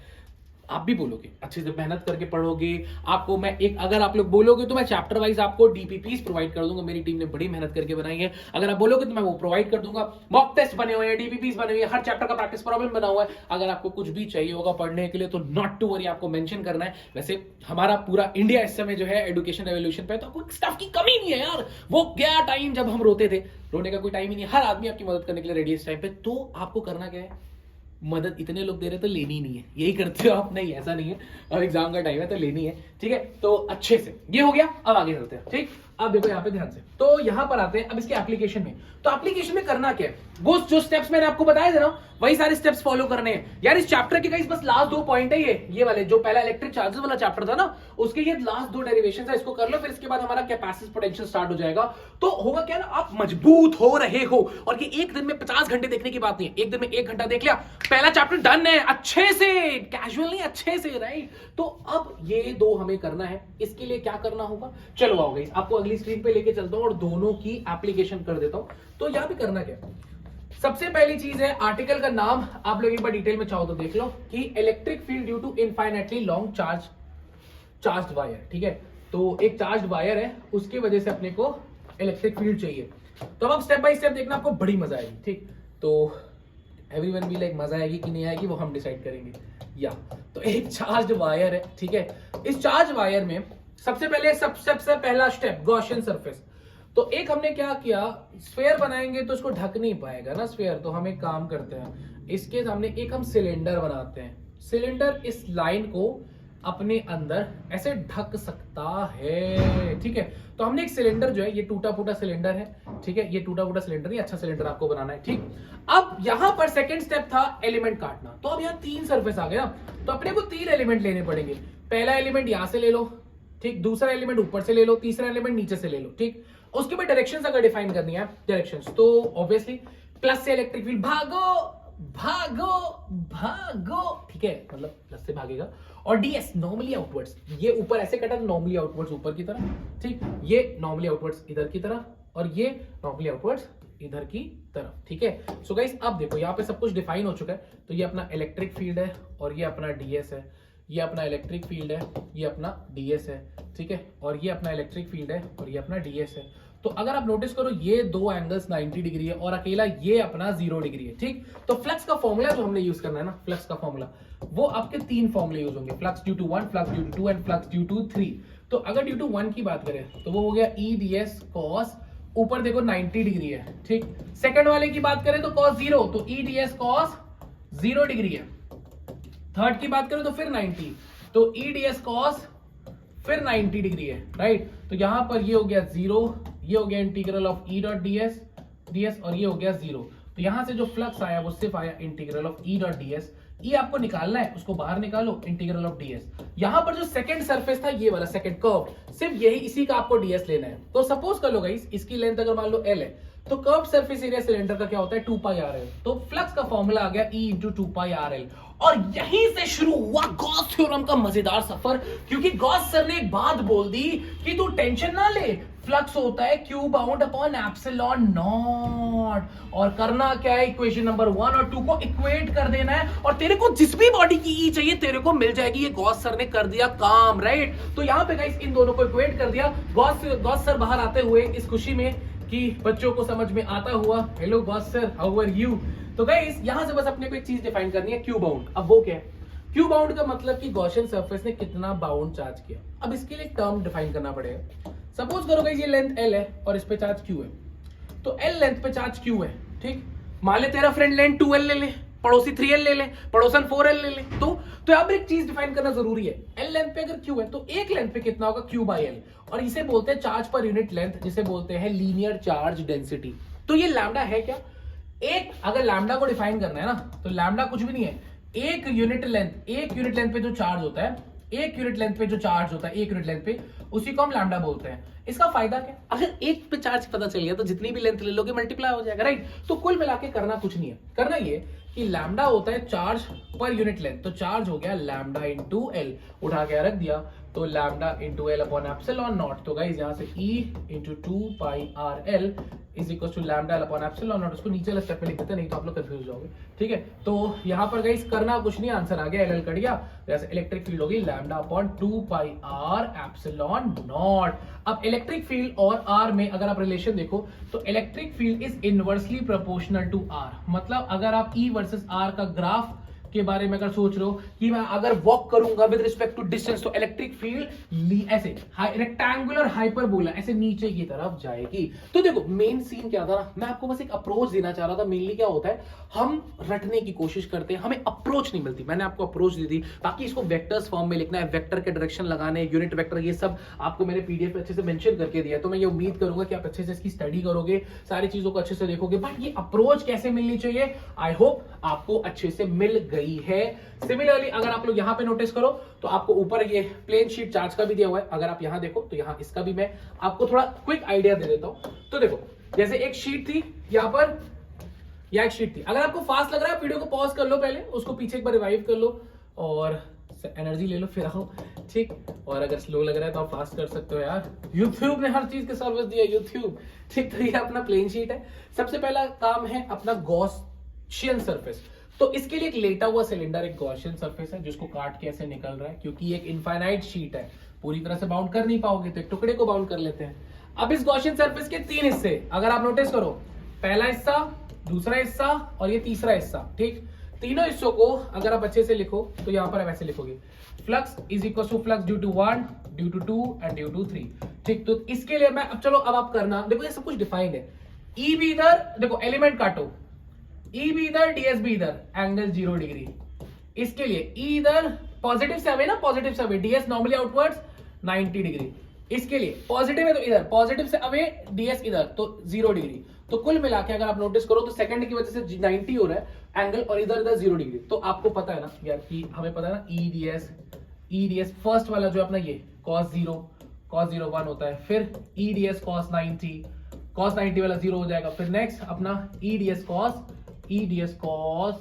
आप भी बोलोगे, अच्छे से मेहनत करके पढ़ोगे। आपको मैं एक, अगर आप लोग बोलोगे तो मैं चैप्टर वाइज आपको डीपीपीस प्रोवाइड कर दूंगा, मेरी टीम ने बड़ी मेहनत करके बनाई है। अगर आप बोलोगे तो मैं वो प्रोवाइड कर दूंगा। मॉक टेस्ट बने हुए हैं, डीपीपीस बने हुए हैं, हर चैप्टर का प्रैक्टिस प्रॉब्लम बना हुआ है। अगर आपको कुछ भी चाहिए होगा पढ़ने के लिए तो नॉट टू वरी, आपको मेंशन करना है। वैसे हमारा पूरा इंडिया इस समय जो है एजुकेशन रेवोल्यूशन पे, तो आपको स्टफ की कमी नहीं है यार। वो गया टाइम जब हम रोते थे, रोने का कोई टाइम ही नहीं, हर आदमी आपकी मदद करने के लिए रेडी है इस टाइम पे। तो आपको करना क्या है, मदद इतने लोग दे रहे तो लेनी नहीं है, यही करते हो आप? नहीं, ऐसा नहीं है, अब एग्जाम का टाइम है तो लेनी है, ठीक है। तो अच्छे से ये हो गया, अब आगे चलते हैं, ठीक। अब देखो यहाँ पे ध्यान से, तो यहाँ पर आते हैं अब इसके एप्लीकेशन में। तो एप्लीकेशन में करना क्या है, वो जो स्टेप्स मैंने आपको बताए थे ना, वही सारे स्टेप्स फॉलो करने हैं यार। इस चैप्टर के गाइस बस लास्ट 2 पॉइंट है ये वाले, जो पहला इलेक्ट्रिक चार्जेस वाला चैप्टर था ना, उसके ये लास्ट 2 डेरिवेशंस है, इसको कर लो, फिर इसके बाद हमारा कैपेसिटी पोटेंशियल स्टार्ट हो जाएगा। तो होगा क्या ना, आप मजबूत हो रहे हो। और ये एक दिन में 50 घंटे देखने की बात नहीं है, एक दिन में 1 घंटा देख लिया, पहला चैप्टर डन है, अच्छे से, कैजुअल नहीं, अच्छे से, राइट। तो अब ये 2 हमें करना है। इसके लिए क्या करना होगा, चलो आओ गाइस, आपको अगली स्क्रीन पे लेके चलता हूं और दोनों की एप्लीकेशन कर देता हूं। तो यहां पे करना क्या, सबसे पहली चीज है, आर्टिकल का नाम आप लोग एक बार डिटेल में चाहो तो देख लो, कि electric field due to infinitely long charged wire, ठीक है। तो एक चार्ज्ड वायर है, उसकी वजह से अपने को इलेक्ट्रिक फील्ड चाहिए। तो अब स्टेप बाय स्टेप देखना, आपको बड़ी मजा आएगी, ठीक। तो एवरीवन भी लाइक मजा आएगी कि नहीं आएगी वो हम डिसाइड करेंगे। या तो एक चार्ज्ड वायर है, ठीक है। इस चार्ज वायर में सबसे पहला स्टेप गॉसियन सरफेस। तो एक हमने क्या किया, स्फीयर बनाएंगे तो इसको ढक नहीं पाएगा ना स्फीयर, तो हम एक काम करते हैं, इसके सामने एक हम सिलेंडर बनाते हैं। सिलेंडर इस लाइन को अपने अंदर ऐसे ढक सकता है, ठीक है। तो हमने एक सिलेंडर जो है, ये टूटा फूटा सिलेंडर है, ठीक है, ये टूटा फूटा सिलेंडर नहीं, अच्छा सिलेंडर आपको बनाना है, ठीक। अब यहां पर सेकंड स्टेप था एलिमेंट काटना। तो अब यहाँ 3 सरफेस आ गया, तो अपने को 3 एलिमेंट लेने पड़ेंगे। पहला एलिमेंट यहां से ले लो, ठीक, दूसरा एलिमेंट ऊपर से ले लो, तीसरा एलिमेंट नीचे से ले लो, ठीक। उसके बाद डायरेक्शंस अगर डिफाइन करनी है, डायरेक्शंस, तो ऑब्वियसली प्लस से इलेक्ट्रिक फील्ड भागो भागो भागो, ठीक है, मतलब प्लस से भागेगा। और डीएस नॉर्मली आउटवर्ड्स, ये ऊपर ऐसे कटा तो नॉर्मली आउटवर्ड्स ऊपर की तरफ, ठीक, ये नॉर्मली आउटवर्ड्स इधर की तरफ, और ये नॉर्मली आउटवर्ड्स इधर की तरफ, ठीक है। सो गाइस अब देखो यहाँ पे सब कुछ डिफाइन हो चुका है। तो ये अपना इलेक्ट्रिक फील्ड है और ये अपना डीएस है, ये अपना इलेक्ट्रिक फील्ड है, ये अपना डीएस है, ठीक है, और ये अपना इलेक्ट्रिक फील्ड है और ये अपना डीएस है। तो अगर आप नोटिस करो, ये 2 एंगल्स 90 डिग्री है और अकेला ये अपना 0 डिग्री है, ठीक। तो फ्लक्स का फॉर्मूला जो हमने यूज करना है ना, फ्लक्स का फॉर्मूला, वो आपके 3 फॉर्मूले यूज होंगे, flux due to 1, flux due to 2 and flux due to 3। तो अगर ड्यू टू 1 की बात करें तो वो हो गया ई डीएस कॉस, ऊपर देखो 90 डिग्री है, ठीक। सेकंड वाले की बात करें तो कॉस 0, तो ई डीएस कॉस 0 डिग्री है। थर्ड की बात करें तो फिर 90, तो ई डीएस कॉस फिर 90 डिग्री है, राइट। तो यहां पर ये हो गया 0, ये हो गया integral of E dot DS और ये हो गया 0। तो यहां से जो फ्लक्स आया वो सिर्फ आया integral of E dot DS. E आपको निकालना है, उसको बाहर निकालो, इंटीग्रल ऑफ डीएस। यहां पर जो सेकंड सरफेस था, ये वाला सेकंड कर्व, सिर्फ यही, इसी का आपको डीएस लेना है। तो सपोज कर लो गाइस, इसकी लेंथ अगर मान लो एल है, तो कर्व सरफेस एरिया सिलेंडर का क्या होता है, 2 पाई आर एल। तो फ्लक्स का फॉर्मूला आ गया ई इंटू 2 पाई आर एल। और यहीं से शुरू हुआ गॉस थ्योरम का मजेदार सफर, क्योंकि गॉस सर ने एक बात बोल दी कि तू टेंशन ना ले, फ्लक्स होता है Q bound upon epsilon not. और करना क्या है, इक्वेशन नंबर 1 और 2 को इक्वेट कर देना है, और तेरे को जिस भी बॉडी की ई चाहिए तेरे को मिल जाएगी। ये गॉस सर ने कर दिया काम, राइट। तो यहां पे गाइस इन दोनों को इक्वेट कर दिया। गॉस सर बाहर आते हुए इस खुशी में कि बच्चों को समझ में आता हुआ, hello Gauss sir, how are you. तो गाइस यहां से बस अपने को एक चीज डिफाइन करनी है, क्यू बाउंड। अब वो क्या है, क्यू बाउंड का मतलब कि गॉसियन सरफेस ने कितना बाउंड चार्ज किया। अब इसके लिए टर्म डिफाइन करना पड़ेगा। सपोज करो गाइस ये लेंथ एल है और इस पे चार्ज क्यू है, तो एल लेंथ पे चार्ज क्यू है, ठीक। मान ले तेरा फ्रेंड लेंथ 2l ले ले, पड़ोसी 3l ले ले, पड़ोसन 4l ले ले। तो यहाँ पर एक चीज डिफाइन करना जरूरी है, एल लेंथ पे अगर क्यू है तो एक लेंथ पे कितना होगा, क्यू बाई एल। और इसे बोलते हैं चार्ज पर यूनिट लेंथ, जिसे बोलते हैं लीनियर चार्ज डेंसिटी। तो ये लैम्डा है क्या, एक अगर लैम्डा को डिफाइन करना है ना, तो लैम्डा कुछ भी नहीं है, एक यूनिट लेंथ पे जो चार्ज होता है, एक यूनिट लेंथ पे जो चार्ज होता है, एक यूनिट लेंथ पे, उसी को हम लैम्डा बोलते हैं। इसका फायदा क्या, अगर एक पे चार्ज पता चल गया तो जितनी भी लेंथ ले लोगे मल्टीप्लाई हो जाएगा, राइट। तो कुल मिला के करना कुछ नहीं है, करना ये कि लैम्डा होता है चार्ज पर यूनिट लेंथ, तो चार्ज हो गया लैम्डा इंटू एल, उठा के रख दिया, तो lambda into L upon epsilon naught. तो गाइस यहाँ से E into 2πRL is equal to lambda L upon epsilon naught. उसको नीचे वाले स्टेप पे लिख देते, नहीं तो आप लोग कंफ्यूज हो जाओगे, ठीक है। तो यहाँ पर गाइस करना कुछ नहीं, आंसर आ गया, LL कट गया, जैसे इलेक्ट्रिक फील्ड होगी lambda upon 2πR epsilon naught. अब इलेक्ट्रिक फील्ड और R में अगर आप रिलेशन देखो तो electric field is inversely proportional to R। मतलब अगर आप E वर्सेस R का ग्राफ के बारे में अगर सोच रहे हो कि मैं अगर वॉक करूंगा विद रिस्पेक्ट टू डिस्टेंस, तो इलेक्ट्रिक फील्ड ऐसे रेक्टेंगुलर हाइपरबोला ऐसे नीचे की तरफ जाएगी। तो देखो मेन सीन क्या था ना, मैं आपको बस एक अप्रोच देना चाह रहा था। मेनली क्या होता है, हम रटने की कोशिश करते हैं, हमें अप्रोच नहीं मिलती। मैंने आपको अप्रोच दी थी, बाकी इसको वेक्टर्स फॉर्म में लिखना है, वेक्टर के डायरेक्शन लगाने, यूनिट वेक्टर, ये सब आपको मैंने पीडीएफ पे अच्छे से मेंशन करके दिया है। तो मैं ये उम्मीद करूंगा कि आप अच्छे से इसकी स्टडी करोगे, सारी चीजों को अच्छे से देखोगे। बट ये अप्रोच कैसे मिलनी चाहिए, आई होप आपको अच्छे से मिल गई है। सिमिलरली अगर आप लोग यहां पे नोटिस करो तो आपको ऊपर ये प्लेन शीट चार्ज का भी दिया हुआ है। अगर आप यहां देखो तो यहां इसका भी मैं आपको थोड़ा क्विक आइडिया दे देता हूं। तो देखो जैसे एक शीट थी यहां पर, या एक शीट थी। अगर आपको फास्ट लग रहा है वीडियो को पॉज कर लो, पहले उसको पीछे एक बार रिवाइव कर लो और एनर्जी ले लो, फिर आओ, ठीक। और अगर स्लो लग रहा है तो आप फास्ट कर सकते हो यार, यूट्यूब ने हर चीज के सर्विस दिया, यूट्यूब, ठीक। तो ये अपना प्लेन शीट है। सबसे पहला काम है अपना गॉसियन सरफेस। तो इसके लिए एक लेटा हुआ सिलेंडर एक गॉसियन सरफेस है जिसको काट के ऐसे निकल रहा है, क्योंकि एक इनफाइनाइट शीट है, पूरी तरह से बाउंड कर नहीं पाओगे तो एक टुकड़े को बाउंड कर लेते हैं। अब इस गॉसियन सरफेस के 3 हिस्से अगर आप नोटिस करो, पहला हिस्सा, दूसरा हिस्सा और ये तीसरा हिस्सा, ठीक। तीनों हिस्सों को अगर आप अच्छे से लिखो तो यहां पर वैसे लिखोगे, flux is equal to flux due to 1, due to 2 and due to 3, ठीक। तो इसके लिए मैं अब चलो अब आप करना, देखो ये सब कुछ डिफाइंड है। ई भी इधर, देखो एलिमेंट काटो, ई भी इधर, डीएस भी इधर, एंगल 0 डिग्री। इसके लिए ई इधर पॉजिटिव से अवे ना, पॉजिटिव से away, DS normally outwards 90 degree. इसके लिए पॉजिटिव है तो इधर, पॉजिटिव से अवे, डीएस इधर, तो 0 डिग्री। तो कुल मिला के अगर आप नोटिस करो तो सेकंड की वजह से 90 हो रहा है एंगल, और इधर इधर 0 डिग्री। तो आपको पता है ना यार कि हमें पता है ना, ई डी एस फर्स्ट वाला जो अपना ये cos 0 1 होता है, फिर ई डी एस cos 90 वाला 0 हो जाएगा, फिर नेक्स्ट अपना E D S cos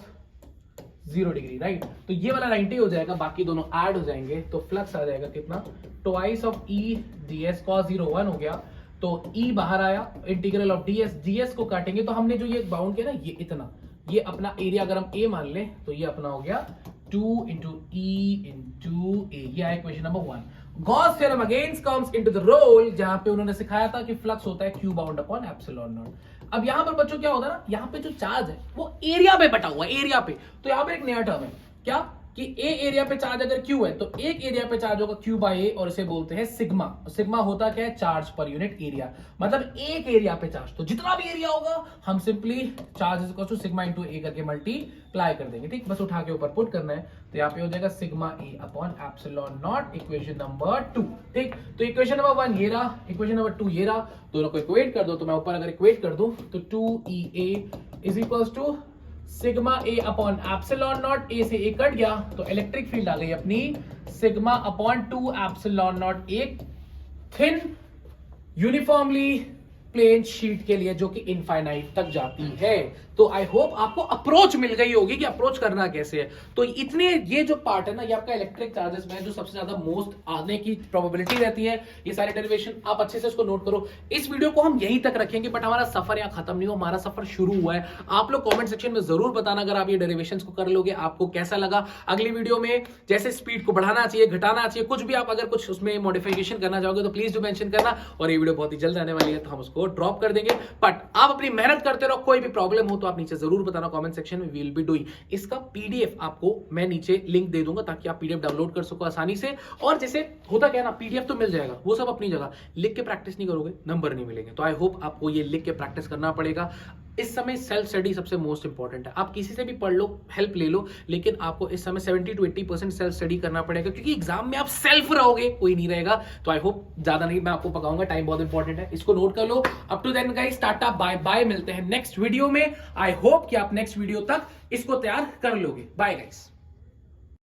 0 degree, right. तो ये वाला 90 हो जाएगा, बाकी दोनों ऐड हो जाएंगे तो फ्लक्स आ जाएगा कितना, twice of E D S cos 0 1 हो गया। तो E बाहर आया, इंटीग्रल ऑफ डीएस को काटेंगे तो हमने जो ये बाउंड किया ना, ये इतना, ये अपना एरिया अगर हम A मान लें तो ये अपना हो गया 2 इंटू E इंटू A। ये है question number 1। Gauss theorem again comes into the role, जहां पे उन्होंने सिखाया था कि फ्लक्स होता है Q bound upon epsilon naught. अब यहां पर बच्चों क्या होता है ना, यहां पे जो चार्ज है वो एरिया पे बटा हुआ है, एरिया पे। तो यहां पे एक नया टर्म है क्या, कि ए एरिया पे चार्ज अगर Q है तो एक एरिया पे चार्ज होगा Q बाय A, और इसे बोलते हैं सिग्मा। सिग्मा होता क्या है, चार्ज पर यूनिट एरिया, मतलब एक एरिया पे चार्ज। तो जितना भी एरिया होगा हम simply charge is equal to sigma into A करके मल्टीप्लाई कर देंगे, ठीक। बस उठा के ऊपर पुट करना है, तो यहाँ पे हो जाएगा sigma A upon epsilon not, equation number 2, ठीक। तो इक्वेशन नंबर 1 ये रहा, इक्वेशन नंबर 2 ये रहा, दोनों को इक्वेट कर दो। तो मैं ऊपर अगर इक्वेट कर दूं तो 2EA is equal to sigma A upon epsilon naught, A से ए कट गया तो इलेक्ट्रिक फील्ड आ गई अपनी सिग्मा अपॉन 2 एप्सिलॉन नॉट, एक थिन यूनिफॉर्मली प्लेन शीट के लिए जो कि इनफाइनाइट तक जाती है। तो आई होप आपको अप्रोच मिल गई होगी कि अप्रोच करना कैसे है। तो इतने ये जो पार्ट है ना, ये आपका इलेक्ट्रिक चार्जेस में जो सबसे ज्यादा मोस्ट आने की प्रोबेबिलिटी रहती है, ये सारे डेरिवेशन आप अच्छे से इसको नोट करो। इस वीडियो को हम यहीं तक रखेंगे, बट हमारा सफर यहाँ खत्म नहीं हो, हमारा सफर शुरू हुआ है। आप लोग कॉमेंट सेक्शन में जरूर बताना अगर आप ये डेरिवेशन को कर लोगे आपको कैसा लगा। अगली वीडियो में जैसे स्पीड को बढ़ाना चाहिए, घटाना चाहिए, कुछ भी आप अगर कुछ उसमें मॉडिफिकेशन करना चाहोगे तो प्लीज डू मेंशन करना। और ये वीडियो बहुत ही जल्द आने वाली है तो हम उसको ड्रॉप कर देंगे। बट आप अपनी मेहनत करते रहो, कोई भी प्रॉब्लम हो तो आप नीचे जरूर बताना कमेंट सेक्शन में, वी विल बी डूइंग। इसका पीडीएफ आपको मैं नीचे लिंक दे दूंगा ताकि आप पीडीएफ डाउनलोड कर सको आसानी से। और जैसे होता क्या है ना, पीडीएफ तो मिल जाएगा, वो सब अपनी जगह, लिख के प्रैक्टिस नहीं करोगे नंबर नहीं मिलेंगे। तो आई होप आपको ये लिख के प्रैक्टिस करना पड़ेगा। इस समय सेल्फ स्टडी सबसे मोस्ट इंपॉर्टेंट है। आप किसी से भी पढ़ लो, हेल्प ले लो, लेकिन आपको इस समय 70 to 80% सेल्फ स्टडी करना पड़ेगा, क्योंकि एग्जाम में आप सेल्फ रहोगे, कोई नहीं रहेगा। तो आई होप ज्यादा नहीं मैं आपको पकाऊंगा, टाइम बहुत इंपॉर्टेंट है, इसको नोट कर लो। Up to then guys, tata bye bye, मिलते हैं नेक्स्ट वीडियो में। आई होप कि आप नेक्स्ट वीडियो तक इसको तैयार कर लोगे। Bye guys.